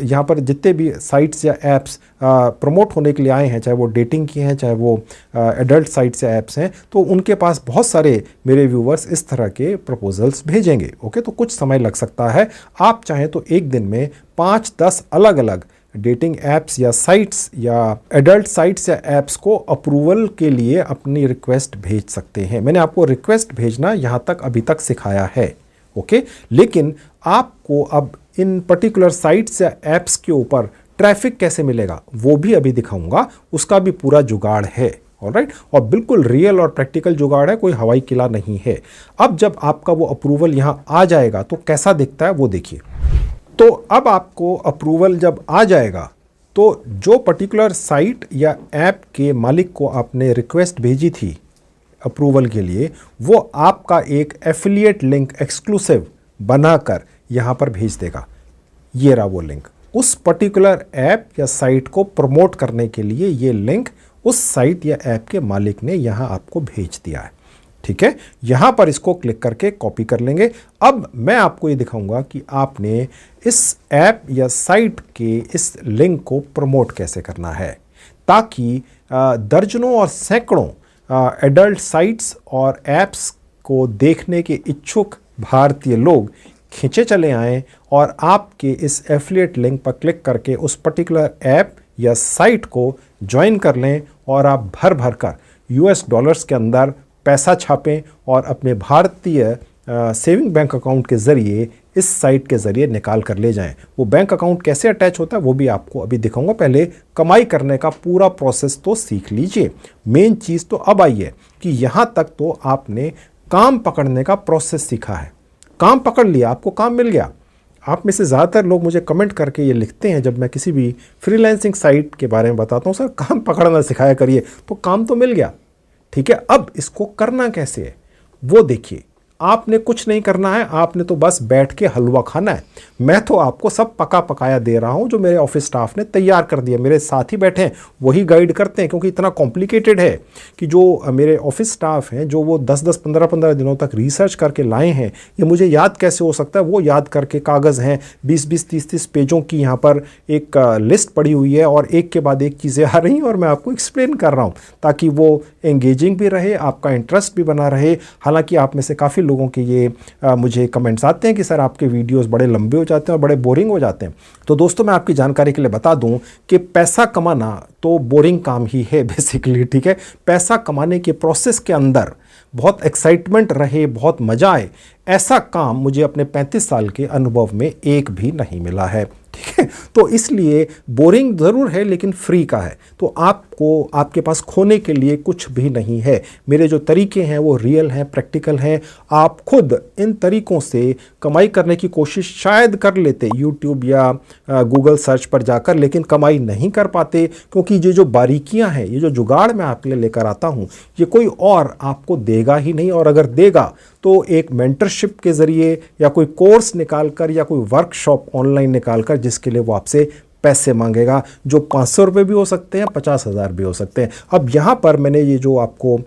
यहाँ पर जितने भी साइट्स या ऐप्स प्रमोट होने के लिए आए हैं, चाहे वो डेटिंग की हैं चाहे वो एडल्ट साइट्स या ऐप्स हैं, तो उनके पास बहुत सारे मेरे व्यूवर्स इस तरह के प्रपोजल्स भेजेंगे, ओके। तो कुछ समय लग सकता है। आप चाहें तो एक दिन में 5-10 अलग अलग डेटिंग ऐप्स या साइट्स या एडल्ट साइट्स या ऐप्स को अप्रूवल के लिए अपनी रिक्वेस्ट भेज सकते हैं। मैंने आपको रिक्वेस्ट भेजना यहाँ तक अभी तक सिखाया है, ओके। लेकिन आपको अब इन पर्टिकुलर साइट्स या ऐप्स के ऊपर ट्रैफिक कैसे मिलेगा वो भी अभी दिखाऊंगा, उसका भी पूरा जुगाड़ है, ऑलराइट, और बिल्कुल रियल और प्रैक्टिकल जुगाड़ है, कोई हवाई किला नहीं है। अब जब आपका वो अप्रूवल यहाँ आ जाएगा तो कैसा दिखता है वो देखिए। तो अब आपको अप्रूवल जब आ जाएगा तो जो पर्टिकुलर साइट या ऐप के मालिक को आपने रिक्वेस्ट भेजी थी अप्रूवल के लिए, वो आपका एक एफिलिएट लिंक एक्सक्लूसिव बनाकर यहाँ पर भेज देगा। ये रहा वो लिंक। उस पर्टिकुलर ऐप या साइट को प्रमोट करने के लिए ये लिंक उस साइट या ऐप के मालिक ने यहाँ आपको भेज दिया है। ठीक है, यहाँ पर इसको क्लिक करके कॉपी कर लेंगे। अब मैं आपको ये दिखाऊंगा कि आपने इस ऐप या साइट के इस लिंक को प्रमोट कैसे करना है, ताकि दर्जनों और सैकड़ों एडल्ट साइट्स और ऐप्स को देखने के इच्छुक भारतीय लोग खींचे चले आएँ और आपके इस एफिलिएट लिंक पर क्लिक करके उस पर्टिकुलर ऐप या साइट को ज्वाइन कर लें और आप भर भर कर US डॉलर्स के अंदर पैसा छापें और अपने भारतीय सेविंग बैंक अकाउंट के ज़रिए इस साइट के ज़रिए निकाल कर ले जाएं। वो बैंक अकाउंट कैसे अटैच होता है वो भी आपको अभी दिखाऊंगा। पहले कमाई करने का पूरा प्रोसेस तो सीख लीजिए। मेन चीज़ तो अब आई है कि यहाँ तक तो आपने काम पकड़ने का प्रोसेस सीखा है। काम पकड़ लिया, आपको काम मिल गया। आप में से ज़्यादातर लोग मुझे कमेंट करके ये लिखते हैं जब मैं किसी भी फ्रीलांसिंग साइट के बारे में बताता हूँ, सर काम पकड़ना सिखाया करिए। तो काम तो मिल गया, ठीक है। अब इसको करना कैसे है वो देखिए। आपने कुछ नहीं करना है, आपने तो बस बैठ के हलवा खाना है। मैं तो आपको सब पका पकाया दे रहा हूं जो मेरे ऑफिस स्टाफ ने तैयार कर दिया। मेरे साथ ही बैठे हैं वही गाइड करते हैं, क्योंकि इतना कॉम्प्लिकेटेड है कि जो मेरे ऑफिस स्टाफ हैं जो वो 10-10 15-15 दिनों तक रिसर्च करके लाए हैं, ये मुझे याद कैसे हो सकता है। वो याद करके कागज़ हैं 20-20 30-30 पेजों की यहाँ पर एक लिस्ट पड़ी हुई है और एक के बाद एक चीज़ें आ रही हैं और मैं आपको एक्सप्लेन कर रहा हूँ ताकि वो एंगेजिंग भी रहे, आपका इंटरेस्ट भी बना रहे। हालांकि आप में से काफ़ी लोगों के ये मुझे कमेंट्स आते हैं कि सर आपके वीडियोस बड़े लंबे हो जाते हैं और बड़े बोरिंग हो जाते हैं। तो दोस्तों मैं आपकी जानकारी के लिए बता दूं कि पैसा कमाना तो बोरिंग काम ही है बेसिकली, ठीक है। पैसा कमाने के प्रोसेस के अंदर बहुत एक्साइटमेंट रहे, बहुत मज़ा आए, ऐसा काम मुझे अपने 35 साल के अनुभव में एक भी नहीं मिला है, ठीक है। तो इसलिए बोरिंग ज़रूर है लेकिन फ्री का है। तो आपको आपके पास खोने के लिए कुछ भी नहीं है। मेरे जो तरीके हैं वो रियल हैं, प्रैक्टिकल हैं। आप खुद इन तरीकों से कमाई करने की कोशिश शायद कर लेते यूट्यूब या गूगल सर्च पर जाकर, लेकिन कमाई नहीं कर पाते, क्योंकि ये जो बारीकियां हैं, ये जो जुगाड़ मैं आपके लिए लेकर आता हूँ, ये कोई और आपको देगा ही नहीं। और अगर देगा तो एक मेंटरशिप के ज़रिए या कोई कोर्स निकालकर या कोई वर्कशॉप ऑनलाइन निकालकर, जिसके लिए वो आपसे पैसे मांगेगा, जो 500 रुपये भी हो सकते हैं, 50,000 भी हो सकते हैं। अब यहाँ पर मैंने ये जो आपको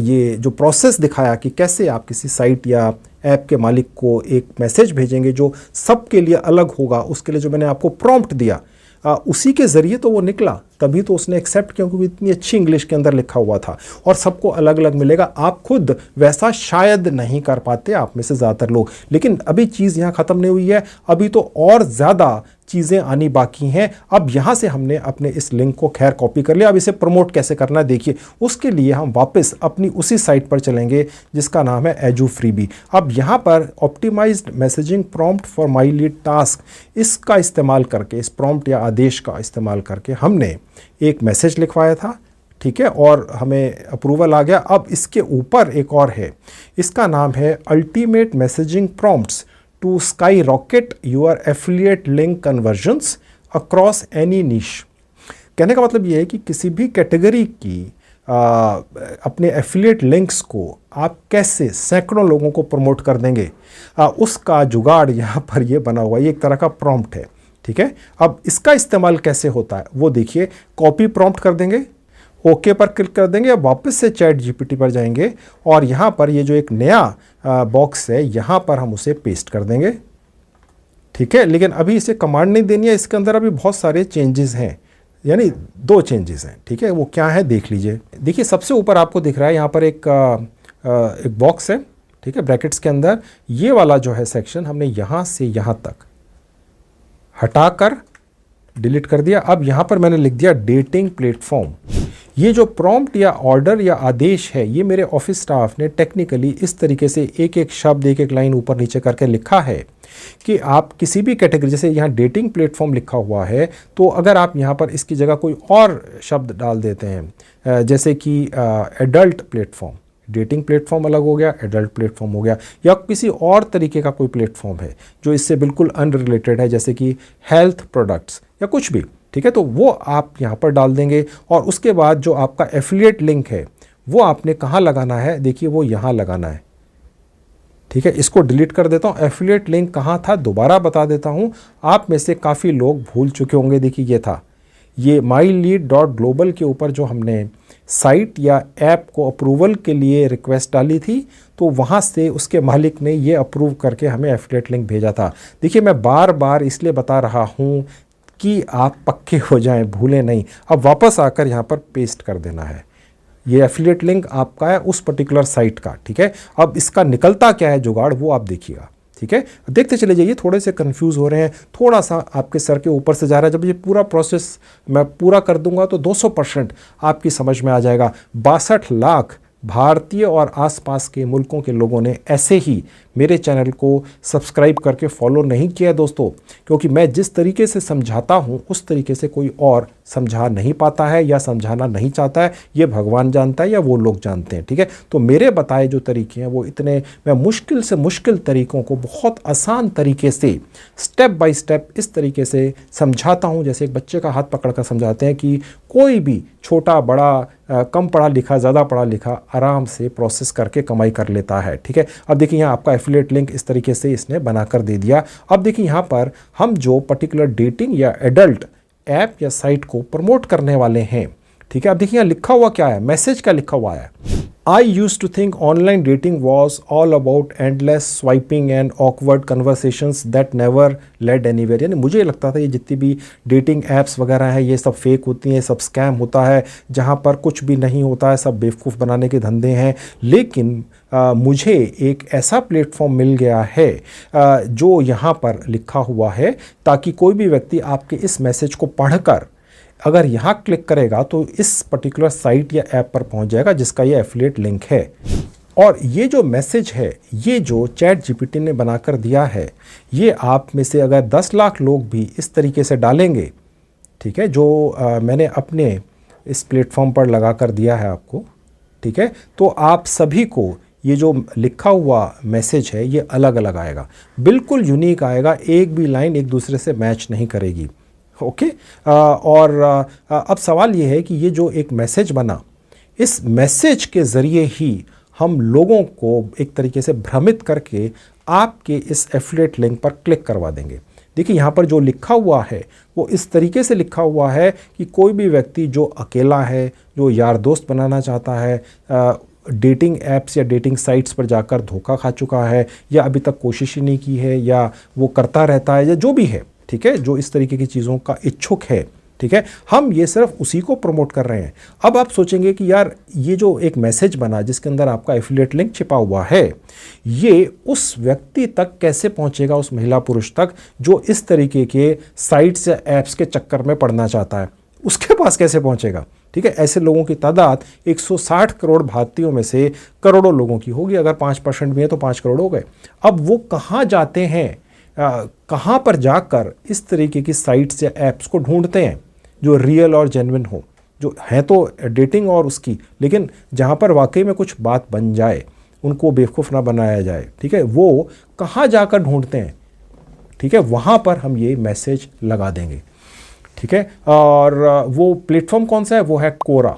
ये जो प्रोसेस दिखाया कि कैसे आप किसी साइट या ऐप के मालिक को एक मैसेज भेजेंगे जो सबके लिए अलग होगा, उसके लिए जो मैंने आपको प्रॉम्प्ट दिया, उसी के ज़रिए तो वो निकला, तभी तो उसने एक्सेप्ट किया, क्योंकि इतनी अच्छी इंग्लिश के अंदर लिखा हुआ था और सबको अलग अलग मिलेगा। आप खुद वैसा शायद नहीं कर पाते, आप में से ज़्यादातर लोग। लेकिन अभी चीज़ यहाँ ख़त्म नहीं हुई है, अभी तो और ज़्यादा चीज़ें आनी बाकी हैं। अब यहाँ से हमने अपने इस लिंक को खैर कॉपी कर लिया। अब इसे प्रमोट कैसे करना है देखिए। उसके लिए हम वापस अपनी उसी साइट पर चलेंगे जिसका नाम है एजू फ्रीबी। अब यहाँ पर optimized messaging prompt for my lead task, इसका इस्तेमाल करके, इस प्रॉम्प्ट या आदेश का इस्तेमाल करके हमने एक मैसेज लिखवाया था, ठीक है, और हमें अप्रूवल आ गया। अब इसके ऊपर एक और है, इसका नाम है ultimate messaging prompts to skyrocket your affiliate link conversions across any niche. कहने का मतलब ये है कि किसी भी कैटेगरी की अपने एफिलिएट लिंक्स को आप कैसे सैकड़ों लोगों को प्रमोट कर देंगे, उसका जुगाड़ यहाँ पर ये बना हुआ है। ये एक तरह का प्रॉम्प्ट है, ठीक है। अब इसका इस्तेमाल कैसे होता है वो देखिए। कॉपी प्रॉम्प्ट कर देंगे, ओके पर क्लिक कर देंगे, अब वापस से चैट जीपीटी पर जाएंगे और यहाँ पर ये जो एक नया बॉक्स है, यहाँ पर हम उसे पेस्ट कर देंगे, ठीक है। लेकिन अभी इसे कमांड नहीं देनी है, इसके अंदर अभी बहुत सारे चेंजेस हैं, यानी 2 चेंजेस हैं, ठीक है। वो क्या है देख लीजिए। देखिए सबसे ऊपर आपको दिख रहा है यहाँ पर एक बॉक्स है, ठीक है, ब्रैकेट्स के अंदर। ये वाला जो है सेक्शन हमने यहाँ से यहाँ तक हटाकर डिलीट कर दिया। अब यहाँ पर मैंने लिख दिया डेटिंग प्लेटफॉर्म। ये जो प्रॉम्प्ट या ऑर्डर या आदेश है, ये मेरे ऑफिस स्टाफ ने टेक्निकली इस तरीके से एक एक शब्द, एक एक लाइन ऊपर नीचे करके लिखा है कि आप किसी भी कैटेगरी, जैसे यहाँ डेटिंग प्लेटफॉर्म लिखा हुआ है, तो अगर आप यहाँ पर इसकी जगह कोई और शब्द डाल देते हैं, जैसे कि एडल्ट प्लेटफॉर्म, डेटिंग प्लेटफॉर्म अलग हो गया, एडल्ट प्लेटफॉर्म हो गया, या किसी और तरीके का कोई प्लेटफॉर्म है जो इससे बिल्कुल अनरिलेटेड है, जैसे कि हेल्थ प्रोडक्ट्स या कुछ भी, ठीक है, तो वो आप यहाँ पर डाल देंगे। और उसके बाद जो आपका एफिलिएट लिंक है वो आपने कहाँ लगाना है, देखिए वो यहाँ लगाना है, ठीक है। इसको डिलीट कर देता हूँ। एफिलिएट लिंक कहाँ था दोबारा बता देता हूँ, आप में से काफ़ी लोग भूल चुके होंगे। देखिए ये था, ये mylead.global के ऊपर जो हमने साइट या ऐप को अप्रूवल के लिए रिक्वेस्ट डाली थी, तो वहाँ से उसके मालिक ने ये अप्रूव करके हमें एफिलिएट लिंक भेजा था। देखिए मैं बार बार इसलिए बता रहा हूँ कि आप पक्के हो जाएं, भूलें नहीं। अब वापस आकर यहाँ पर पेस्ट कर देना है। ये एफिलिएट लिंक आपका है उस पर्टिकुलर साइट का, ठीक है। अब इसका निकलता क्या है जुगाड़, वो आप देखिएगा, ठीक है। देखते चले जाइए, थोड़े से कंफ्यूज हो रहे हैं, थोड़ा सा आपके सर के ऊपर से जा रहा है। जब ये पूरा प्रोसेस मैं पूरा कर दूंगा तो 200% आपकी समझ में आ जाएगा। 62 लाख भारतीय और आसपास के मुल्कों के लोगों ने ऐसे ही मेरे चैनल को सब्सक्राइब करके फॉलो नहीं किया दोस्तों, क्योंकि मैं जिस तरीके से समझाता हूं उस तरीके से कोई और समझा नहीं पाता है या समझाना नहीं चाहता है। ये भगवान जानता है या वो लोग जानते हैं, ठीक है। तो मेरे बताए जो तरीके हैं वो इतने, मैं मुश्किल से मुश्किल तरीकों को बहुत आसान तरीके से स्टेप बाय स्टेप इस तरीके से समझाता हूँ, जैसे एक बच्चे का हाथ पकड़ कर समझाते हैं कि कोई भी छोटा बड़ा कम पढ़ा लिखा ज़्यादा पढ़ा लिखा आराम से प्रोसेस करके कमाई कर लेता है, ठीक है। अब देखिए यहाँ आपका एफिलिएट लिंक इस तरीके से इसने बनाकर दे दिया। अब देखिए यहाँ पर हम जो पर्टिकुलर डेटिंग या एडल्ट ऐप या साइट को प्रमोट करने वाले हैं, ठीक है। अब देखिए यहाँ लिखा हुआ क्या है, मैसेज क्या लिखा हुआ है, I used to think online dating was all about endless swiping and awkward conversations that never led anywhere। यानी मुझे लगता था ये जितनी भी डेटिंग ऐप्स वगैरह हैं ये सब फेक होती हैं, सब स्कैम होता है, जहाँ पर कुछ भी नहीं होता है, सब बेवकूफ़ बनाने के धंधे हैं। लेकिन मुझे एक ऐसा प्लेटफॉर्म मिल गया है जो यहाँ पर लिखा हुआ है, ताकि कोई भी व्यक्ति आपके इस मैसेज को पढ़कर अगर यहाँ क्लिक करेगा तो इस पर्टिकुलर साइट या ऐप पर पहुँच जाएगा जिसका ये एफिलिएट लिंक है। और ये जो मैसेज है, ये जो चैट जीपीटी ने बनाकर दिया है, ये आप में से अगर 10 लाख लोग भी इस तरीके से डालेंगे, ठीक है, जो मैंने अपने इस प्लेटफॉर्म पर लगा कर दिया है आपको, ठीक है, तो आप सभी को ये जो लिखा हुआ मैसेज है ये अलग अलग आएगा, बिल्कुल यूनिक आएगा, एक भी लाइन एक दूसरे से मैच नहीं करेगी, ओके। और अब सवाल ये है कि ये जो एक मैसेज बना, इस मैसेज के ज़रिए ही हम लोगों को एक तरीके से भ्रमित करके आपके इस एफिलिएट लिंक पर क्लिक करवा देंगे। देखिए यहाँ पर जो लिखा हुआ है वो इस तरीके से लिखा हुआ है कि कोई भी व्यक्ति जो अकेला है, जो यार दोस्त बनाना चाहता है, डेटिंग ऐप्स या डेटिंग साइट्स पर जाकर धोखा खा चुका है, या अभी तक कोशिश ही नहीं की है, या वो करता रहता है, या जो भी है, ठीक है, जो इस तरीके की चीज़ों का इच्छुक है, ठीक है, हम ये सिर्फ उसी को प्रमोट कर रहे हैं। अब आप सोचेंगे कि यार ये जो एक मैसेज बना जिसके अंदर आपका एफिलिएट लिंक छिपा हुआ है, ये उस व्यक्ति तक कैसे पहुंचेगा, उस महिला पुरुष तक जो इस तरीके के साइट्स या ऐप्स के चक्कर में पड़ना चाहता है, उसके पास कैसे पहुंचेगा, ठीक है। ऐसे लोगों की तादाद 160 करोड़ भारतीयों में से करोड़ों लोगों की होगी, अगर 5% भी है तो 5 करोड़ हो गए। अब वो कहाँ जाते हैं, कहाँ पर जाकर इस तरीके की साइट्स या ऐप्स को ढूंढते हैं जो रियल और जेन्युइन हो, जो है तो डेटिंग और उसकी, लेकिन जहाँ पर वाकई में कुछ बात बन जाए, उनको बेवकूफ़ ना बनाया जाए, ठीक है, वो कहाँ जाकर ढूंढते हैं, ठीक है, वहाँ पर हम ये मैसेज लगा देंगे, ठीक है। और वो प्लेटफॉर्म कौन सा है, वो है कोरा,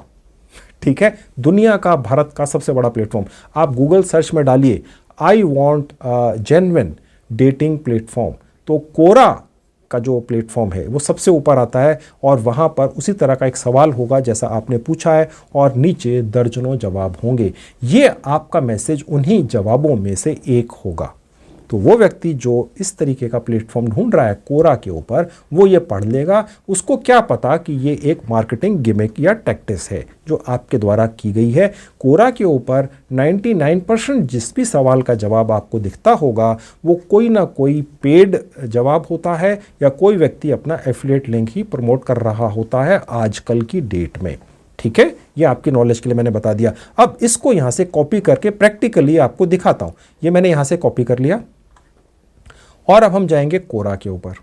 ठीक है, दुनिया का, भारत का सबसे बड़ा प्लेटफॉर्म। आप गूगल सर्च में डालिए I want genuine dating platform, तो कोरा का जो प्लेटफॉर्म है वो सबसे ऊपर आता है, और वहाँ पर उसी तरह का एक सवाल होगा जैसा आपने पूछा है, और नीचे दर्जनों जवाब होंगे। ये आपका मैसेज उन्हीं जवाबों में से एक होगा। तो वो व्यक्ति जो इस तरीके का प्लेटफॉर्म ढूंढ रहा है कोरा के ऊपर, वो ये पढ़ लेगा, उसको क्या पता कि ये एक मार्केटिंग गिमिक या टैक्टिस है जो आपके द्वारा की गई है। कोरा के ऊपर 99% जिस भी सवाल का जवाब आपको दिखता होगा वो कोई ना कोई पेड जवाब होता है, या कोई व्यक्ति अपना एफिलिएट लिंक ही प्रमोट कर रहा होता है आजकल की डेट में, ठीक है। ये आपकी नॉलेज के लिए मैंने बता दिया। अब इसको यहाँ से कॉपी करके प्रैक्टिकली आपको दिखाता हूँ। ये मैंने यहाँ से कॉपी कर लिया, और अब हम जाएंगे कोरा के ऊपर।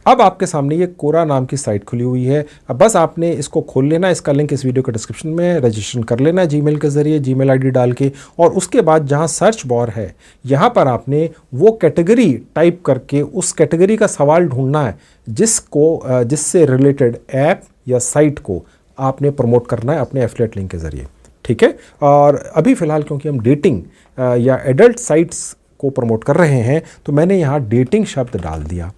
अब आपके सामने ये कोरा नाम की साइट खुली हुई है। अब बस आपने इसको खोल लेना, इसका लिंक इस वीडियो के डिस्क्रिप्शन में है। रजिस्ट्रेशन कर लेना जीमेल के ज़रिए, जीमेल आईडी डाल के, और उसके बाद जहाँ सर्च बार है यहाँ पर आपने वो कैटेगरी टाइप करके उस कैटेगरी का सवाल ढूंढना है जिससे रिलेटेड ऐप या साइट को आपने प्रमोट करना है अपने एफिलिएट लिंक के ज़रिए। ठीक है, और अभी फ़िलहाल क्योंकि हम डेटिंग या एडल्ट साइट्स को प्रमोट कर रहे हैं तो मैंने यहाँ डेटिंग शब्द डाल दिया।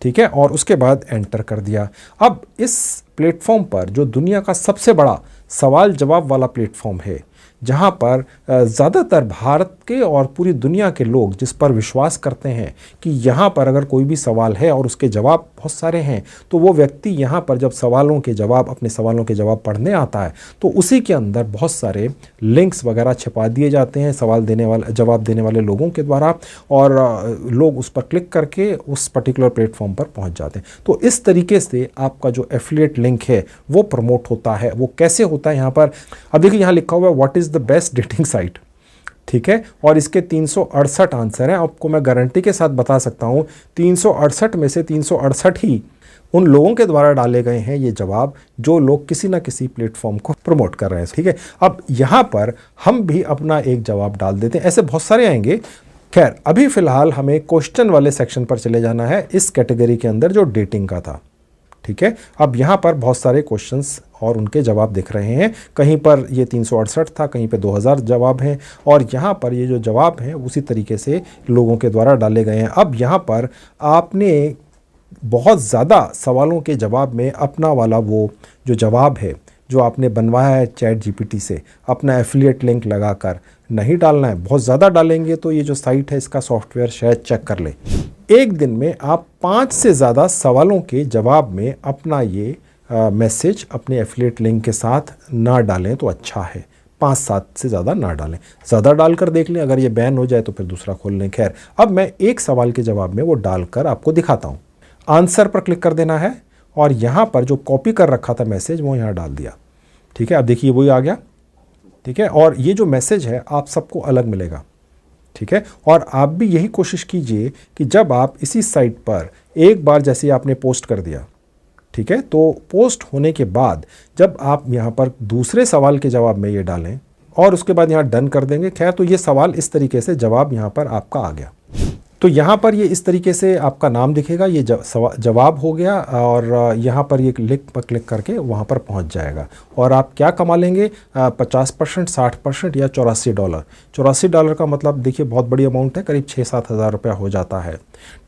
ठीक है, और उसके बाद एंटर कर दिया। अब इस प्लेटफॉर्म पर, जो दुनिया का सबसे बड़ा सवाल जवाब वाला प्लेटफॉर्म है, जहाँ पर ज़्यादातर भारत के और पूरी दुनिया के लोग जिस पर विश्वास करते हैं कि यहाँ पर अगर कोई भी सवाल है और उसके जवाब बहुत सारे हैं, तो वो व्यक्ति यहाँ पर जब अपने सवालों के जवाब पढ़ने आता है तो उसी के अंदर बहुत सारे लिंक्स वगैरह छिपा दिए जाते हैं जवाब देने वाले लोगों के द्वारा, और लोग उस पर क्लिक करके उस पर्टिकुलर प्लेटफॉर्म पर पहुँच जाते हैं। तो इस तरीके से आपका जो एफिलिएट लिंक है वो प्रमोट होता है। वो कैसे होता है, यहाँ पर अब देखिए, यहाँ लिखा हुआ है what is the best dating site. ठीक है, और इसके 368 आंसर हैं। आपको मैं गारंटी के साथ बता सकता हूँ 368 में से 368 ही उन लोगों के द्वारा डाले गए हैं ये जवाब, जो लोग किसी ना किसी प्लेटफॉर्म को प्रमोट कर रहे हैं। ठीक है, अब यहाँ पर हम भी अपना एक जवाब डाल देते हैं, ऐसे बहुत सारे आएंगे। खैर, अभी फ़िलहाल हमें क्वेश्चन वाले सेक्शन पर चले जाना है, इस कैटेगरी के अंदर जो डेटिंग का था। ठीक है, अब यहाँ पर बहुत सारे क्वेश्चंस और उनके जवाब दिख रहे हैं। कहीं पर ये 368 था, कहीं पे 2000 जवाब हैं, और यहाँ पर ये जो जवाब हैं उसी तरीके से लोगों के द्वारा डाले गए हैं। अब यहाँ पर आपने बहुत ज़्यादा सवालों के जवाब में अपना वाला वो जो जवाब है जो आपने बनवाया है चैट जीपीटी से, अपना एफिलिएट लिंक लगाकर नहीं डालना है। बहुत ज़्यादा डालेंगे तो ये जो साइट है इसका सॉफ्टवेयर शायद चेक कर ले। एक दिन में आप 5 से ज़्यादा सवालों के जवाब में अपना ये मैसेज अपने एफिलिएट लिंक के साथ ना डालें तो अच्छा है। 5-7 से ज़्यादा ना डालें, ज़्यादा डालकर देख लें, अगर ये बैन हो जाए तो फिर दूसरा खोल लें। खैर, अब मैं एक सवाल के जवाब में वो डालकर आपको दिखाता हूँ। आंसर पर क्लिक कर देना है और यहाँ पर जो कॉपी कर रखा था मैसेज वो यहाँ डाल दिया। ठीक है, अब देखिए वही आ गया। ठीक है, और ये जो मैसेज है आप सबको अलग मिलेगा। ठीक है, और आप भी यही कोशिश कीजिए कि जब आप इसी साइट पर एक बार जैसे आपने पोस्ट कर दिया, ठीक है, तो पोस्ट होने के बाद जब आप यहाँ पर दूसरे सवाल के जवाब में ये डालें और उसके बाद यहाँ डन कर देंगे। खैर, तो ये सवाल इस तरीके से जवाब यहाँ पर आपका आ गया। तो यहाँ पर ये इस तरीके से आपका नाम दिखेगा, ये जवाब हो गया, और यहाँ पर ये लिंक पर क्लिक करके वहाँ पर पहुँच जाएगा। और आप क्या कमा लेंगे, 50%, 60% या $84। $84 का मतलब देखिए बहुत बड़ी अमाउंट है, करीब 6-7 हज़ार रुपया हो जाता है।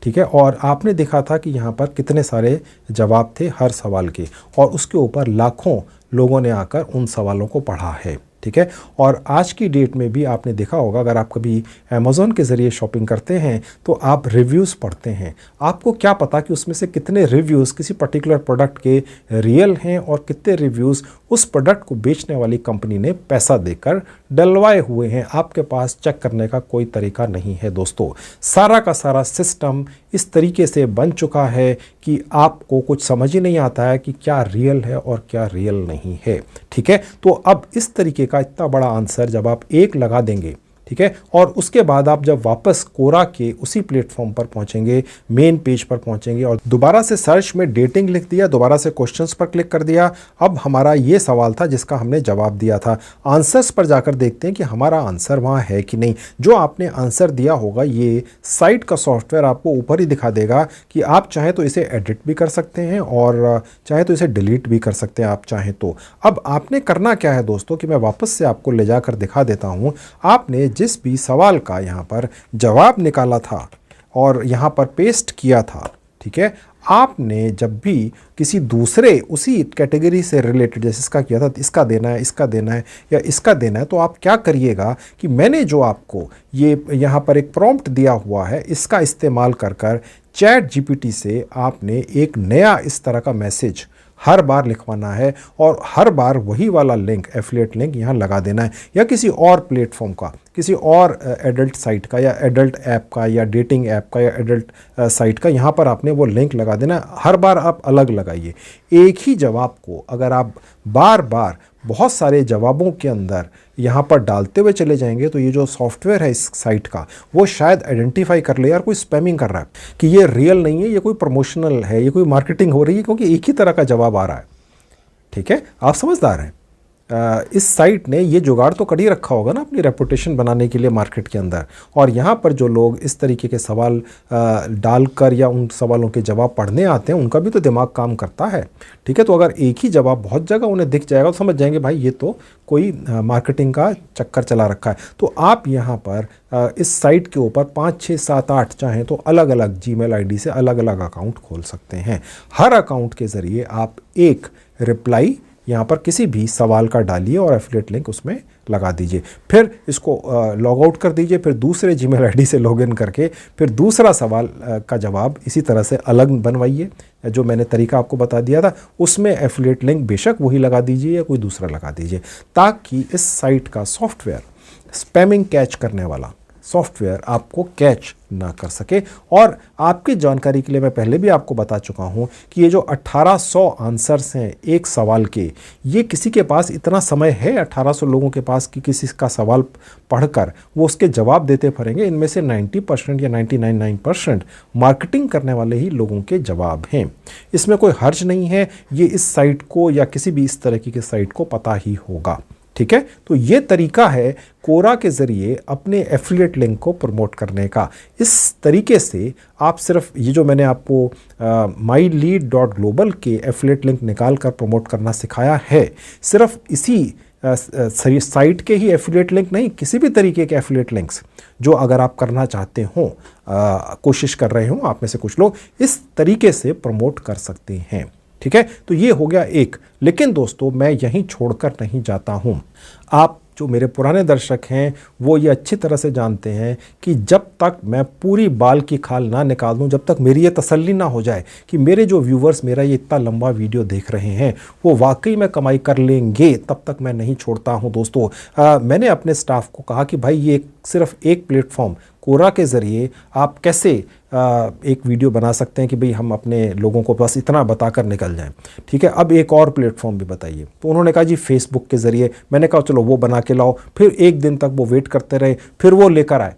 ठीक है, और आपने देखा था कि यहाँ पर कितने सारे जवाब थे हर सवाल के, और उसके ऊपर लाखों लोगों ने आकर उन सवालों को पढ़ा है। ठीक है, और आज की डेट में भी आपने देखा होगा, अगर आप कभी अमेज़ॉन के ज़रिए शॉपिंग करते हैं तो आप रिव्यूज़ पढ़ते हैं। आपको क्या पता कि उसमें से कितने रिव्यूज़ किसी पर्टिकुलर प्रोडक्ट के रियल हैं और कितने रिव्यूज़ उस प्रोडक्ट को बेचने वाली कंपनी ने पैसा देकर डलवाए हुए हैं। आपके पास चेक करने का कोई तरीका नहीं है दोस्तों। सारा का सारा सिस्टम इस तरीके से बन चुका है कि आपको कुछ समझ ही नहीं आता है कि क्या रियल है और क्या रियल नहीं है। ठीक है, तो अब इस तरीके का इतना बड़ा आंसर जब आप एक लगा देंगे, ठीक है, और उसके बाद आप जब वापस कोरा के उसी प्लेटफॉर्म पर पहुंचेंगे, मेन पेज पर पहुंचेंगे, और दोबारा से सर्च में डेटिंग लिख दिया, दोबारा से क्वेश्चंस पर क्लिक कर दिया। अब हमारा ये सवाल था जिसका हमने जवाब दिया था। आंसर्स पर जाकर देखते हैं कि हमारा आंसर वहाँ है कि नहीं। जो आपने आंसर दिया होगा, ये साइट का सॉफ्टवेयर आपको ऊपर ही दिखा देगा कि आप चाहें तो इसे एडिट भी कर सकते हैं और चाहे तो इसे डिलीट भी कर सकते हैं आप चाहें तो। अब आपने करना क्या है दोस्तों, कि मैं वापस से आपको ले जाकर दिखा देता हूँ। आपने जिस भी सवाल का यहाँ पर जवाब निकाला था और यहाँ पर पेस्ट किया था, ठीक है, आपने जब भी किसी दूसरे उसी कैटेगरी से रिलेटेड, जैसे इसका किया था, इसका देना है, इसका देना है या इसका देना है, तो आप क्या करिएगा कि मैंने जो आपको ये यहाँ पर एक प्रॉम्प्ट दिया हुआ है, इसका इस्तेमाल कर चैट जीपीटी से आपने एक नया इस तरह का मैसेज हर बार लिखवाना है और हर बार वही वाला लिंक, एफिलिएट लिंक यहाँ लगा देना है, या किसी और प्लेटफॉर्म का, किसी और एडल्ट साइट का या एडल्ट ऐप का या डेटिंग ऐप का या एडल्ट साइट का, यहाँ पर आपने वो लिंक लगा देना है। हर बार आप अलग लगाइए। एक ही जवाब को अगर आप बार बार बहुत सारे जवाबों के अंदर यहाँ पर डालते हुए चले जाएंगे तो ये जो सॉफ्टवेयर है इस साइट का वो शायद आइडेंटिफाई कर ले यार कोई स्पैमिंग कर रहा है, कि ये रियल नहीं है, ये कोई प्रमोशनल है, ये कोई मार्केटिंग हो रही है, क्योंकि एक ही तरह का जवाब आ रहा है। ठीक है, आप समझदार हैं। इस साइट ने ये जुगाड़ तो कर ही रखा होगा ना अपनी रेपुटेशन बनाने के लिए मार्केट के अंदर, और यहाँ पर जो लोग इस तरीके के सवाल डालकर या उन सवालों के जवाब पढ़ने आते हैं उनका भी तो दिमाग काम करता है। ठीक है, तो अगर एक ही जवाब बहुत जगह उन्हें दिख जाएगा तो समझ जाएंगे भाई ये तो कोई मार्केटिंग का चक्कर चला रखा है। तो आप यहाँ पर इस साइट के ऊपर 5, 6, 7, 8 चाहें तो अलग अलग जीमेल आईडी से अलग अलग अकाउंट खोल सकते हैं। हर अकाउंट के ज़रिए आप एक रिप्लाई यहाँ पर किसी भी सवाल का डालिए और एफिलिएट लिंक उसमें लगा दीजिए, फिर इसको लॉग आउट कर दीजिए, फिर दूसरे जीमेल आईडी से लॉगिन करके फिर दूसरा सवाल का जवाब इसी तरह से अलग बनवाइए। जो मैंने तरीका आपको बता दिया था उसमें एफिलिएट लिंक बेशक वही लगा दीजिए या कोई दूसरा लगा दीजिए, ताकि इस साइट का सॉफ्टवेयर स्पैमिंग कैच करने वाला सॉफ्टवेयर आपको कैच ना कर सके। और आपकी जानकारी के लिए मैं पहले भी आपको बता चुका हूं कि ये जो 1800 आंसर्स हैं एक सवाल के, ये किसी के पास इतना समय है 1800 लोगों के पास कि किसी का सवाल पढ़कर वो उसके जवाब देते फिरेंगे? इनमें से 90% या 99% मार्केटिंग करने वाले ही लोगों के जवाब हैं। इसमें कोई हर्ज नहीं है, ये इस साइट को या किसी भी इस तरह की साइट को पता ही होगा। ठीक है, तो ये तरीका है कोरा के ज़रिए अपने एफिलिएट लिंक को प्रमोट करने का। इस तरीके से आप सिर्फ ये जो मैंने आपको mylead.global के एफिलिएट लिंक निकाल कर प्रमोट करना सिखाया है, सिर्फ इसी साइट के ही एफिलिएट लिंक नहीं, किसी भी तरीके के एफिलिएट लिंक्स जो अगर आप करना चाहते हो, कोशिश कर रहे हो, आप में से कुछ लोग इस तरीके से प्रमोट कर सकते हैं। ठीक है, तो ये हो गया एक। लेकिन दोस्तों मैं यहीं छोड़कर नहीं जाता हूं। आप जो मेरे पुराने दर्शक हैं वो ये अच्छी तरह से जानते हैं कि जब तक मैं पूरी बाल की खाल ना निकाल दूं, जब तक मेरी ये तसल्ली ना हो जाए कि मेरे जो व्यूवर्स मेरा ये इतना लंबा वीडियो देख रहे हैं वो वाकई में कमाई कर लेंगे, तब तक मैं नहीं छोड़ता हूं। दोस्तों मैंने अपने स्टाफ को कहा कि भाई ये सिर्फ एक प्लेटफॉर्म कोरा के ज़रिए आप कैसे एक वीडियो बना सकते हैं कि भाई हम अपने लोगों को बस इतना बताकर निकल जाएं। ठीक है, अब एक और प्लेटफॉर्म भी बताइए। तो उन्होंने कहा जी फेसबुक के ज़रिए। मैंने कहा चलो वो बना के लाओ। फिर एक दिन तक वो वेट करते रहे, फिर वो लेकर आए।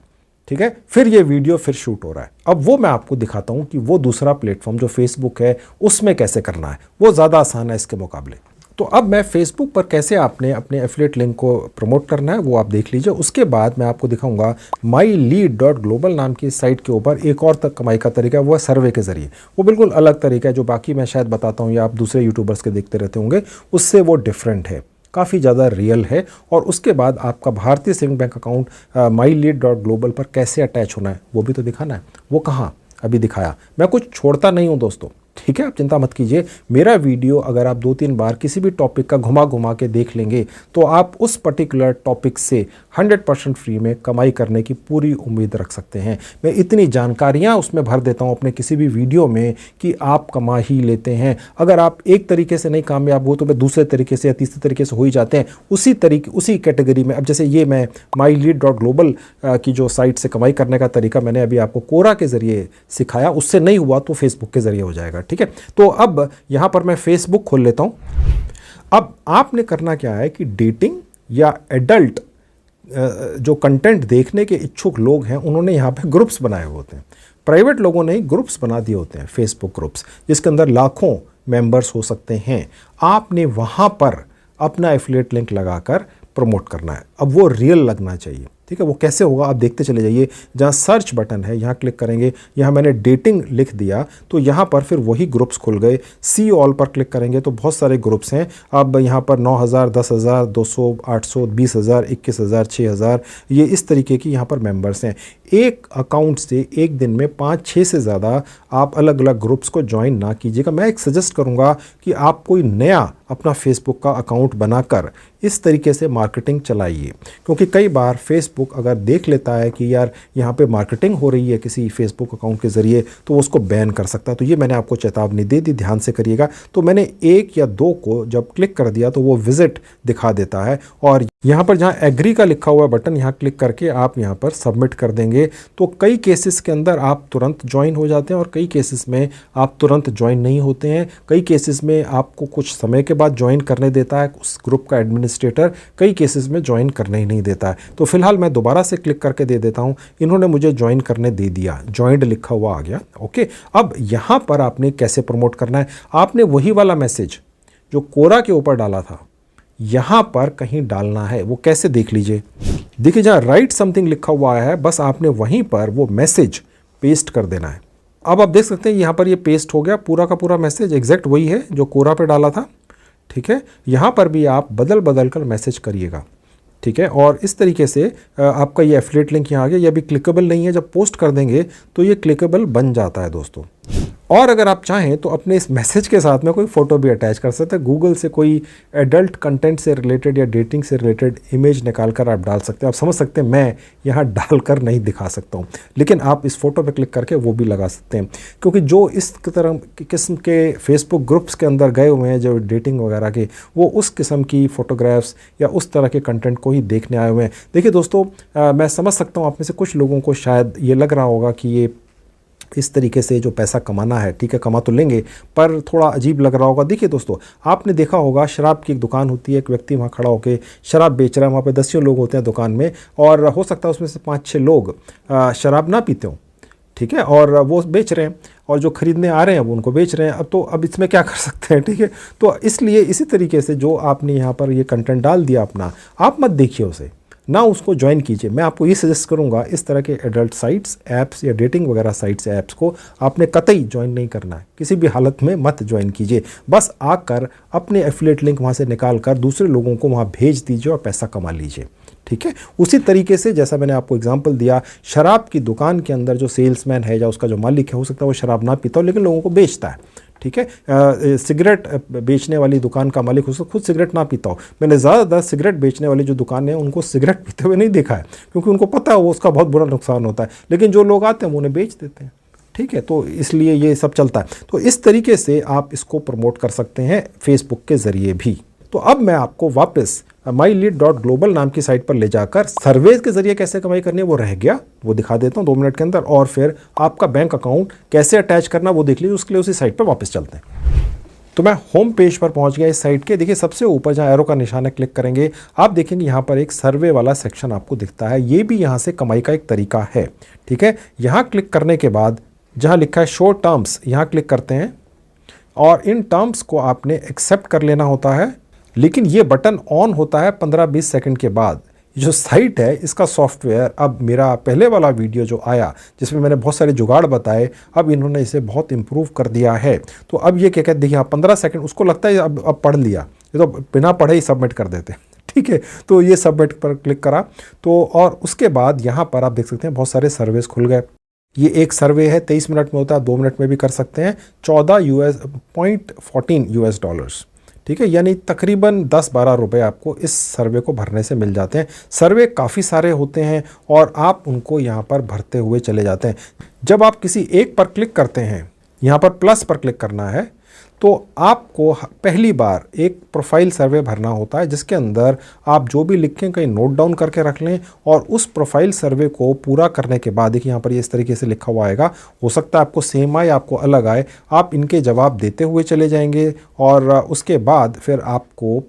ठीक है, फिर ये वीडियो फिर शूट हो रहा है। अब वो मैं आपको दिखाता हूँ कि वो दूसरा प्लेटफॉर्म जो फेसबुक है उसमें कैसे करना है, वो ज़्यादा आसान है इसके मुकाबले। तो अब मैं फेसबुक पर कैसे आपने अपने एफिलिएट लिंक को प्रमोट करना है वो आप देख लीजिए। उसके बाद मैं आपको दिखाऊंगा mylead.global नाम की साइट के ऊपर एक और तक कमाई का तरीका है, वो है सर्वे के ज़रिए। वो बिल्कुल अलग तरीका है, जो बाकी मैं शायद बताता हूँ या आप दूसरे यूट्यूबर्स के देखते रहते होंगे, उससे वो डिफरेंट है, काफ़ी ज़्यादा रियल है। और उसके बाद आपका भारतीय सेविंग बैंक अकाउंट mylead.global पर कैसे अटैच होना है वो भी तो दिखाना है। वो कहाँ अभी दिखाया, मैं कुछ छोड़ता नहीं हूँ दोस्तों। ठीक है, आप चिंता मत कीजिए। मेरा वीडियो अगर आप 2-3 बार किसी भी टॉपिक का घुमा घुमा के देख लेंगे तो आप उस पर्टिकुलर टॉपिक से 100% फ्री में कमाई करने की पूरी उम्मीद रख सकते हैं। मैं इतनी जानकारियां उसमें भर देता हूं अपने किसी भी वीडियो में कि आप कमा ही लेते हैं। अगर आप एक तरीके से नहीं कामयाब हो तो मैं दूसरे तरीके से या तीसरे तरीके से हो ही जाते हैं उसी कैटेगरी में। अब जैसे ये मैं mylead.global की जो साइट से कमाई करने का तरीका मैंने अभी आपको कोरा के ज़रिए सिखाया, उससे नहीं हुआ तो फेसबुक के ज़रिए हो जाएगा। ठीक है, तो अब यहां पर मैं फेसबुक खोल लेता हूं। अब आपने करना क्या है कि डेटिंग या एडल्ट जो कंटेंट देखने के इच्छुक लोग हैं उन्होंने यहां पे ग्रुप्स बनाए हुए होते हैं। प्राइवेट लोगों ने ग्रुप्स बना दिए होते हैं, फेसबुक ग्रुप्स, जिसके अंदर लाखों मेंबर्स हो सकते हैं। आपने वहां पर अपना एफिलिएट लिंक लगाकर प्रमोट करना है। अब वो रियल लगना चाहिए। ठीक है, वो कैसे होगा आप देखते चले जाइए। जहाँ सर्च बटन है यहाँ क्लिक करेंगे, यहाँ मैंने डेटिंग लिख दिया तो यहाँ पर फिर वही ग्रुप्स खुल गए। सी ऑल पर क्लिक करेंगे तो बहुत सारे ग्रुप्स हैं। अब यहाँ पर 9000, 10,000, 200, 800, 20,000, 21,000, 6,000, ये इस तरीके की यहाँ पर मेंबर्स हैं। एक अकाउंट से एक दिन में 5-6 से ज़्यादा आप अलग अलग ग्रुप्स को ज्वाइन ना कीजिएगा। मैं एक सजेस्ट करूँगा कि आप कोई नया अपना फेसबुक का अकाउंट बनाकर इस तरीके से मार्केटिंग चलाइए, क्योंकि कई बार फेसबुक अगर देख लेता है कि यार यहाँ पे मार्केटिंग हो रही है किसी फेसबुक अकाउंट के ज़रिए तो वो उसको बैन कर सकता है। तो ये मैंने आपको चेतावनी दे दी, ध्यान से करिएगा। तो मैंने 1 या 2 को जब क्लिक कर दिया तो वो विजिट दिखा देता है और यहाँ पर जहाँ एग्री का लिखा हुआ बटन यहाँ क्लिक करके आप यहाँ पर सबमिट कर देंगे तो कई केसेस के अंदर आप तुरंत ज्वाइन हो जाते हैं और कई केसेस में आप तुरंत ज्वाइन नहीं होते हैं। कई केसेस में आपको कुछ समय के बाद ज्वाइन करने देता है उस ग्रुप का एडमिनिस्ट्रेटर, कई केसेस में ज्वाइन करने ही नहीं देता है। तो फिलहाल मैं दोबारा से क्लिक करके दे देता हूँ। इन्होंने मुझे ज्वाइन करने दे दिया, ज्वाइंड लिखा हुआ आ गया। ओके, अब यहाँ पर आपने कैसे प्रमोट करना है, आपने वही वाला मैसेज जो कोरा के ऊपर डाला था यहाँ पर कहीं डालना है। वो कैसे, देख लीजिए। देखिए जहाँ राइट समथिंग लिखा हुआ है, बस आपने वहीं पर वो मैसेज पेस्ट कर देना है। अब आप देख सकते हैं यहाँ पर ये पेस्ट हो गया, पूरा का पूरा मैसेज एग्जैक्ट वही है जो कोरा पे डाला था। ठीक है, यहाँ पर भी आप बदल बदल कर मैसेज करिएगा। ठीक है, और इस तरीके से आपका ये एफिलिएट लिंक यहाँ आ गया। ये अभी क्लिकेबल नहीं है, जब पोस्ट कर देंगे तो ये क्लिकेबल बन जाता है दोस्तों। और अगर आप चाहें तो अपने इस मैसेज के साथ में कोई फ़ोटो भी अटैच कर सकते हैं। गूगल से कोई एडल्ट कंटेंट से रिलेटेड या डेटिंग से रिलेटेड इमेज निकाल कर आप डाल सकते हैं। आप समझ सकते हैं मैं यहाँ डालकर नहीं दिखा सकता हूँ, लेकिन आप इस फ़ोटो पे क्लिक करके वो भी लगा सकते हैं। क्योंकि जो इस तरह किस्म के फेसबुक ग्रुप्स के अंदर गए हुए हैं जो डेटिंग वगैरह के, वो उस किस्म की फ़ोटोग्राफ्स या उस तरह के कंटेंट को ही देखने आए हुए हैं। देखिए दोस्तों, मैं समझ सकता हूँ आप में से कुछ लोगों को शायद ये लग रहा होगा कि ये इस तरीके से जो पैसा कमाना है, ठीक है कमा तो लेंगे, पर थोड़ा अजीब लग रहा होगा। देखिए दोस्तों, आपने देखा होगा शराब की एक दुकान होती है, एक व्यक्ति वहाँ खड़ा होकर शराब बेच रहा है। वहाँ पे 10 लोग होते हैं दुकान में, और हो सकता है उसमें से 5-6 लोग शराब ना पीते हों। ठीक है, और वो बेच रहे हैं, और जो खरीदने आ रहे हैं वो उनको बेच रहे हैं। अब इसमें क्या कर सकते हैं। ठीक है, तो इसलिए इसी तरीके से जो आपने यहाँ पर ये कंटेंट डाल दिया अपना, आप मत देखिए उसे, ना उसको ज्वाइन कीजिए। मैं आपको ये सजेस्ट करूंगा, इस तरह के एडल्ट साइट्स, ऐप्स या डेटिंग वगैरह साइट्स, ऐप्स को आपने कतई ज्वाइन नहीं करना है। किसी भी हालत में मत ज्वाइन कीजिए। बस आकर अपने एफिलिएट लिंक वहाँ से निकाल कर दूसरे लोगों को वहाँ भेज दीजिए और पैसा कमा लीजिए। ठीक है, उसी तरीके से जैसा मैंने आपको एग्जांपल दिया, शराब की दुकान के अंदर जो सेल्समैन है या उसका जो मालिक है, हो सकता है वो शराब ना पीता हो लेकिन लोगों को बेचता है। ठीक है, सिगरेट बेचने वाली दुकान का मालिक उसको खुद सिगरेट ना पीता हो। मैंने ज़्यादातर सिगरेट बेचने वाली जो दुकान है उनको सिगरेट पीते हुए नहीं देखा है, क्योंकि उनको पता है वो उसका बहुत बुरा नुकसान होता है, लेकिन जो लोग आते हैं वो उन्हें बेच देते हैं। ठीक है, तो इसलिए ये सब चलता है। तो इस तरीके से आप इसको प्रमोट कर सकते हैं फेसबुक के ज़रिए भी। तो अब मैं आपको वापस mylead.global नाम की साइट पर ले जाकर सर्वेज के जरिए कैसे कमाई करनी है वो रह गया, वो दिखा देता हूँ 2 मिनट के अंदर। और फिर आपका बैंक अकाउंट कैसे अटैच करना वो देख लीजिए। उसके लिए उसी साइट पर वापस चलते हैं। तो मैं होम पेज पर पहुंच गया इस साइट के। देखिए सबसे ऊपर जहां एरो का निशान है, क्लिक करेंगे, आप देखेंगे यहाँ पर एक सर्वे वाला सेक्शन आपको दिखता है। ये भी यहाँ से कमाई का एक तरीका है। ठीक है, यहाँ क्लिक करने के बाद जहाँ लिखा है शो टर्म्स, यहाँ क्लिक करते हैं और इन टर्म्स को आपने एक्सेप्ट कर लेना होता है। लेकिन ये बटन ऑन होता है 15-20 सेकंड के बाद। जो साइट है इसका सॉफ्टवेयर, अब मेरा पहले वाला वीडियो जो आया जिसमें मैंने बहुत सारे जुगाड़ बताए, अब इन्होंने इसे बहुत इंप्रूव कर दिया है। तो अब ये क्या कहते हैं, देखिए 15 सेकंड, उसको लगता है अब पढ़ लिया, ये तो बिना पढ़े ही सबमिट कर देते हैं। ठीक है, तो ये सबमिट पर क्लिक करा तो, और उसके बाद यहाँ पर आप देख सकते हैं बहुत सारे सर्वेस खुल गए। ये एक सर्वे है, 23 मिनट में होता है, 2 मिनट में भी कर सकते हैं। 14.14 यूएस डॉलर्स। ठीक है, यानी तकरीबन 10-12 रुपए आपको इस सर्वे को भरने से मिल जाते हैं। सर्वे काफ़ी सारे होते हैं और आप उनको यहाँ पर भरते हुए चले जाते हैं। जब आप किसी एक पर क्लिक करते हैं, यहाँ पर प्लस पर क्लिक करना है, तो आपको पहली बार एक प्रोफाइल सर्वे भरना होता है जिसके अंदर आप जो भी लिखें कहीं नोट डाउन करके रख लें, और उस प्रोफाइल सर्वे को पूरा करने के बाद देखिए यहाँ पर ये इस तरीके से लिखा हुआ आएगा। हो सकता है आपको सेम आए, आपको अलग आए, आप इनके जवाब देते हुए चले जाएंगे और उसके बाद फिर आपको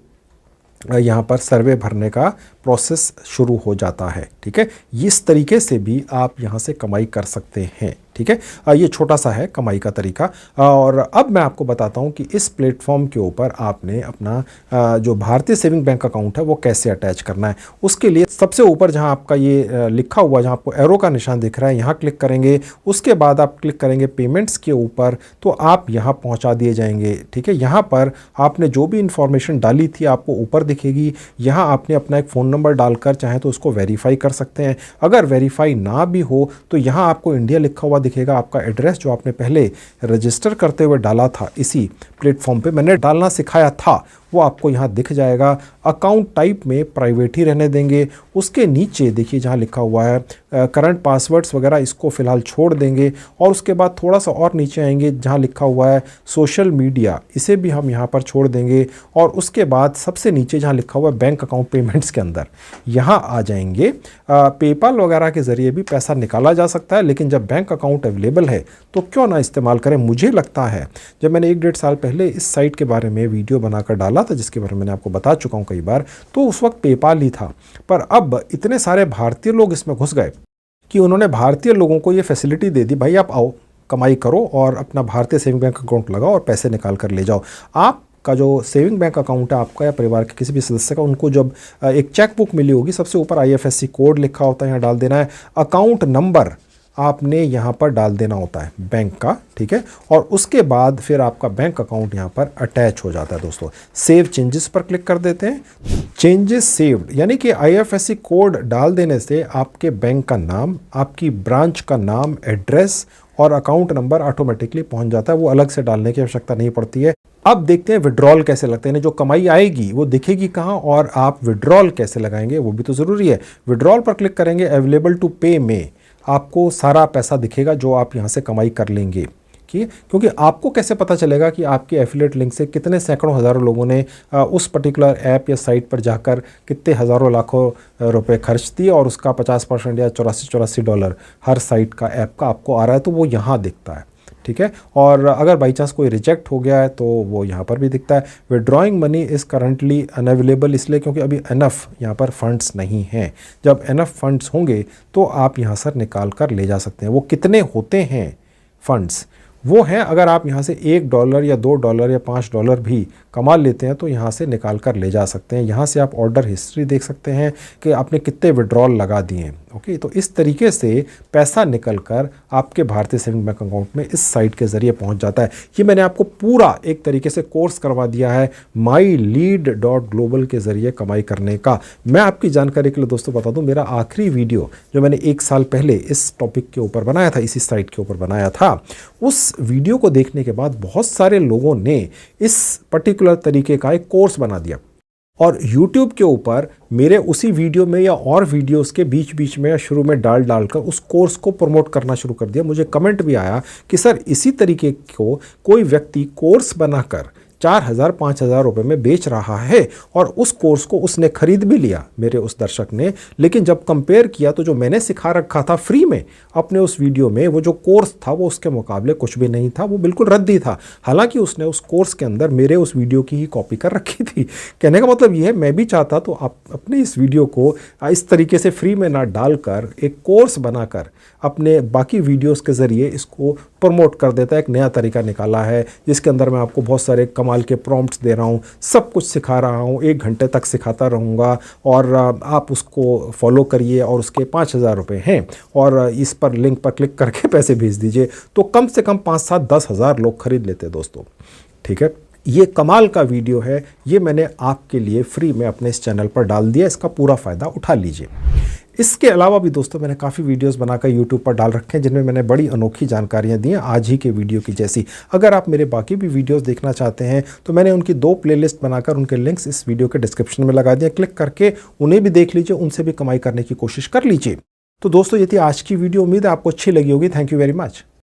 यहाँ पर सर्वे भरने का प्रोसेस शुरू हो जाता है। ठीक है, इस तरीके से भी आप यहाँ से कमाई कर सकते हैं। ठीक है, ये छोटा सा है कमाई का तरीका। और अब मैं आपको बताता हूँ कि इस प्लेटफॉर्म के ऊपर आपने अपना जो भारतीय सेविंग बैंक अकाउंट है वो कैसे अटैच करना है। उसके लिए सबसे ऊपर जहाँ आपका ये लिखा हुआ, जहाँ आपको एरो का निशान दिख रहा है, यहाँ क्लिक करेंगे। उसके बाद आप क्लिक करेंगे पेमेंट्स के ऊपर, तो आप यहाँ पहुँचा दिए जाएंगे। ठीक है, यहाँ पर आपने जो भी इंफॉर्मेशन डाली थी आपको ऊपर दिखेगी। यहाँ आपने अपना एक फ़ोन नंबर डालकर चाहे तो उसको वेरीफाई कर सकते हैं। अगर वेरीफाई ना भी हो तो यहाँ आपको इंडिया लिखा हुआ दिखेगा। आपका एड्रेस जो आपने पहले रजिस्टर करते हुए डाला था इसी प्लेटफॉर्म पे मैंने डालना सिखाया था वो आपको यहाँ दिख जाएगा। अकाउंट टाइप में प्राइवेट ही रहने देंगे। उसके नीचे देखिए जहाँ लिखा हुआ है करंट पासवर्ड्स वगैरह, इसको फ़िलहाल छोड़ देंगे। और उसके बाद थोड़ा सा और नीचे आएंगे जहाँ लिखा हुआ है सोशल मीडिया, इसे भी हम यहाँ पर छोड़ देंगे। और उसके बाद सबसे नीचे जहाँ लिखा हुआ है बैंक अकाउंट पेमेंट्स के अंदर यहाँ आ जाएंगे। पेपाल वगैरह के ज़रिए भी पैसा निकाला जा सकता है, लेकिन जब बैंक अकाउंट अवेलेबल है तो क्यों ना इस्तेमाल करें। मुझे लगता है जब मैंने 1-1.5 साल पहले इस साइट के बारे में वीडियो बनाकर डाला था, जिसके बारे में मैंने आपको बता चुका हूँ कई बार, तो उस वक्त पेपाल ही था। पर अब इतने सारे भारतीय लोग इसमें घुस गए कि उन्होंने भारतीय लोगों को ये फैसिलिटी दे दी, भाई आप आओ कमाई करो और अपना भारतीय सेविंग बैंक अकाउंट लगाओ और पैसे निकाल कर ले जाओ। आप का जो सेविंग बैंक अकाउंट है आपका या परिवार के किसी भी सदस्य का, उनको जब एक चेक बुक मिली होगी, सबसे ऊपर IFSC कोड लिखा होता है, यहाँ डाल देना है। अकाउंट नंबर आपने यहाँ पर डाल देना होता है बैंक का, ठीक है। और उसके बाद फिर आपका बैंक अकाउंट यहाँ पर अटैच हो जाता है दोस्तों। सेव चेंजेस पर क्लिक कर देते हैं। चेंजेस सेव्ड, यानी कि IFSC कोड डाल देने से आपके बैंक का नाम, आपकी ब्रांच का नाम, एड्रेस और अकाउंट नंबर ऑटोमेटिकली पहुंच जाता है। वो अलग से डालने की आवश्यकता नहीं पड़ती है। अब देखते हैं विड्रॉल कैसे लगते हैं। जो कमाई आएगी वो दिखेगी कहाँ और आप विड्रॉल कैसे लगाएंगे वो भी तो ज़रूरी है। विड्रॉल पर क्लिक करेंगे, अवेलेबल टू पे में आपको सारा पैसा दिखेगा जो आप यहाँ से कमाई कर लेंगे। क्योंकि आपको कैसे पता चलेगा कि आपके एफिलिएट लिंक से कितने सैकड़ों हज़ारों लोगों ने उस पर्टिकुलर ऐप या साइट पर जाकर कितने हज़ारों लाखों रुपए खर्च दिए और उसका 50% या $84 हर साइट का ऐप का आपको आ रहा है, तो वो यहाँ दिखता है, ठीक है। और अगर बाई चांस कोई रिजेक्ट हो गया है तो वो यहाँ पर भी दिखता है। Withdrawing money is currently unavailable, इसलिए क्योंकि अभी एनफ यहाँ पर फंड्स नहीं हैं। जब एनफ फंड्स होंगे तो आप यहाँ से निकाल कर ले जा सकते हैं। वो कितने होते हैं फंड्स, वो हैं, अगर आप यहाँ से $1 या $2 या $5 भी कमा लेते हैं तो यहाँ से निकाल कर ले जा सकते हैं। यहाँ से आप ऑर्डर हिस्ट्री देख सकते हैं कि आपने कितने विड्रॉल लगा दिए हैं। ओके, तो इस तरीके से पैसा निकल कर आपके भारतीय सेविंग बैंक अकाउंट में इस साइट के ज़रिए पहुँच जाता है। ये मैंने आपको पूरा एक तरीके से कोर्स करवा दिया है mylead.global के ज़रिए कमाई करने का। मैं आपकी जानकारी के लिए दोस्तों बता दूं, मेरा आखिरी वीडियो जो मैंने 1 साल पहले इस टॉपिक के ऊपर बनाया था, इसी साइट के ऊपर बनाया था, उस वीडियो को देखने के बाद बहुत सारे लोगों ने इस पर्टिकुलर तरीके का एक कोर्स बना दिया और YouTube के ऊपर मेरे उसी वीडियो में या और वीडियोस के बीच बीच में या शुरू में डाल कर उस कोर्स को प्रमोट करना शुरू कर दिया। मुझे कमेंट भी आया कि सर इसी तरीके को कोई व्यक्ति कोर्स बनाकर 4,000-5,000 रुपये में बेच रहा है और उस कोर्स को उसने खरीद भी लिया, मेरे उस दर्शक ने, लेकिन जब कंपेयर किया तो जो मैंने सिखा रखा था फ्री में अपने उस वीडियो में, वो जो कोर्स था वो उसके मुकाबले कुछ भी नहीं था, वो बिल्कुल रद्दी था। हालांकि उसने उस कोर्स के अंदर मेरे उस वीडियो की ही कॉपी कर रखी थी। कहने का मतलब ये है, मैं भी चाहता तो आप अपने इस वीडियो को इस तरीके से फ्री में ना डालकर एक कोर्स बनाकर अपने बाकी वीडियोस के ज़रिए इसको प्रमोट कर देता। एक नया तरीका निकाला है जिसके अंदर मैं आपको बहुत सारे कमाल के प्रॉम्प्ट्स दे रहा हूँ, सब कुछ सिखा रहा हूँ, 1 घंटे तक सिखाता रहूँगा और आप उसको फॉलो करिए और उसके 5,000 रुपये हैं और इस पर लिंक पर क्लिक करके पैसे भेज दीजिए, तो कम से कम 5-7-10 हज़ार लोग खरीद लेते दोस्तों, ठीक है। ये कमाल का वीडियो है, ये मैंने आपके लिए फ्री में अपने इस चैनल पर डाल दिया, इसका पूरा फ़ायदा उठा लीजिए। इसके अलावा भी दोस्तों मैंने काफ़ी वीडियोस बनाकर YouTube पर डाल रखे हैं जिनमें मैंने बड़ी अनोखी जानकारियां दी हैं, आज ही के वीडियो की जैसी। अगर आप मेरे बाकी भी वीडियोस देखना चाहते हैं तो मैंने उनकी 2 प्लेलिस्ट बनाकर उनके लिंक्स इस वीडियो के डिस्क्रिप्शन में लगा दिए, क्लिक करके उन्हें भी देख लीजिए, उनसे भी कमाई करने की कोशिश कर लीजिए। तो दोस्तों ये थी आज की वीडियो, उम्मीद है आपको अच्छी लगी होगी। Thank you very much.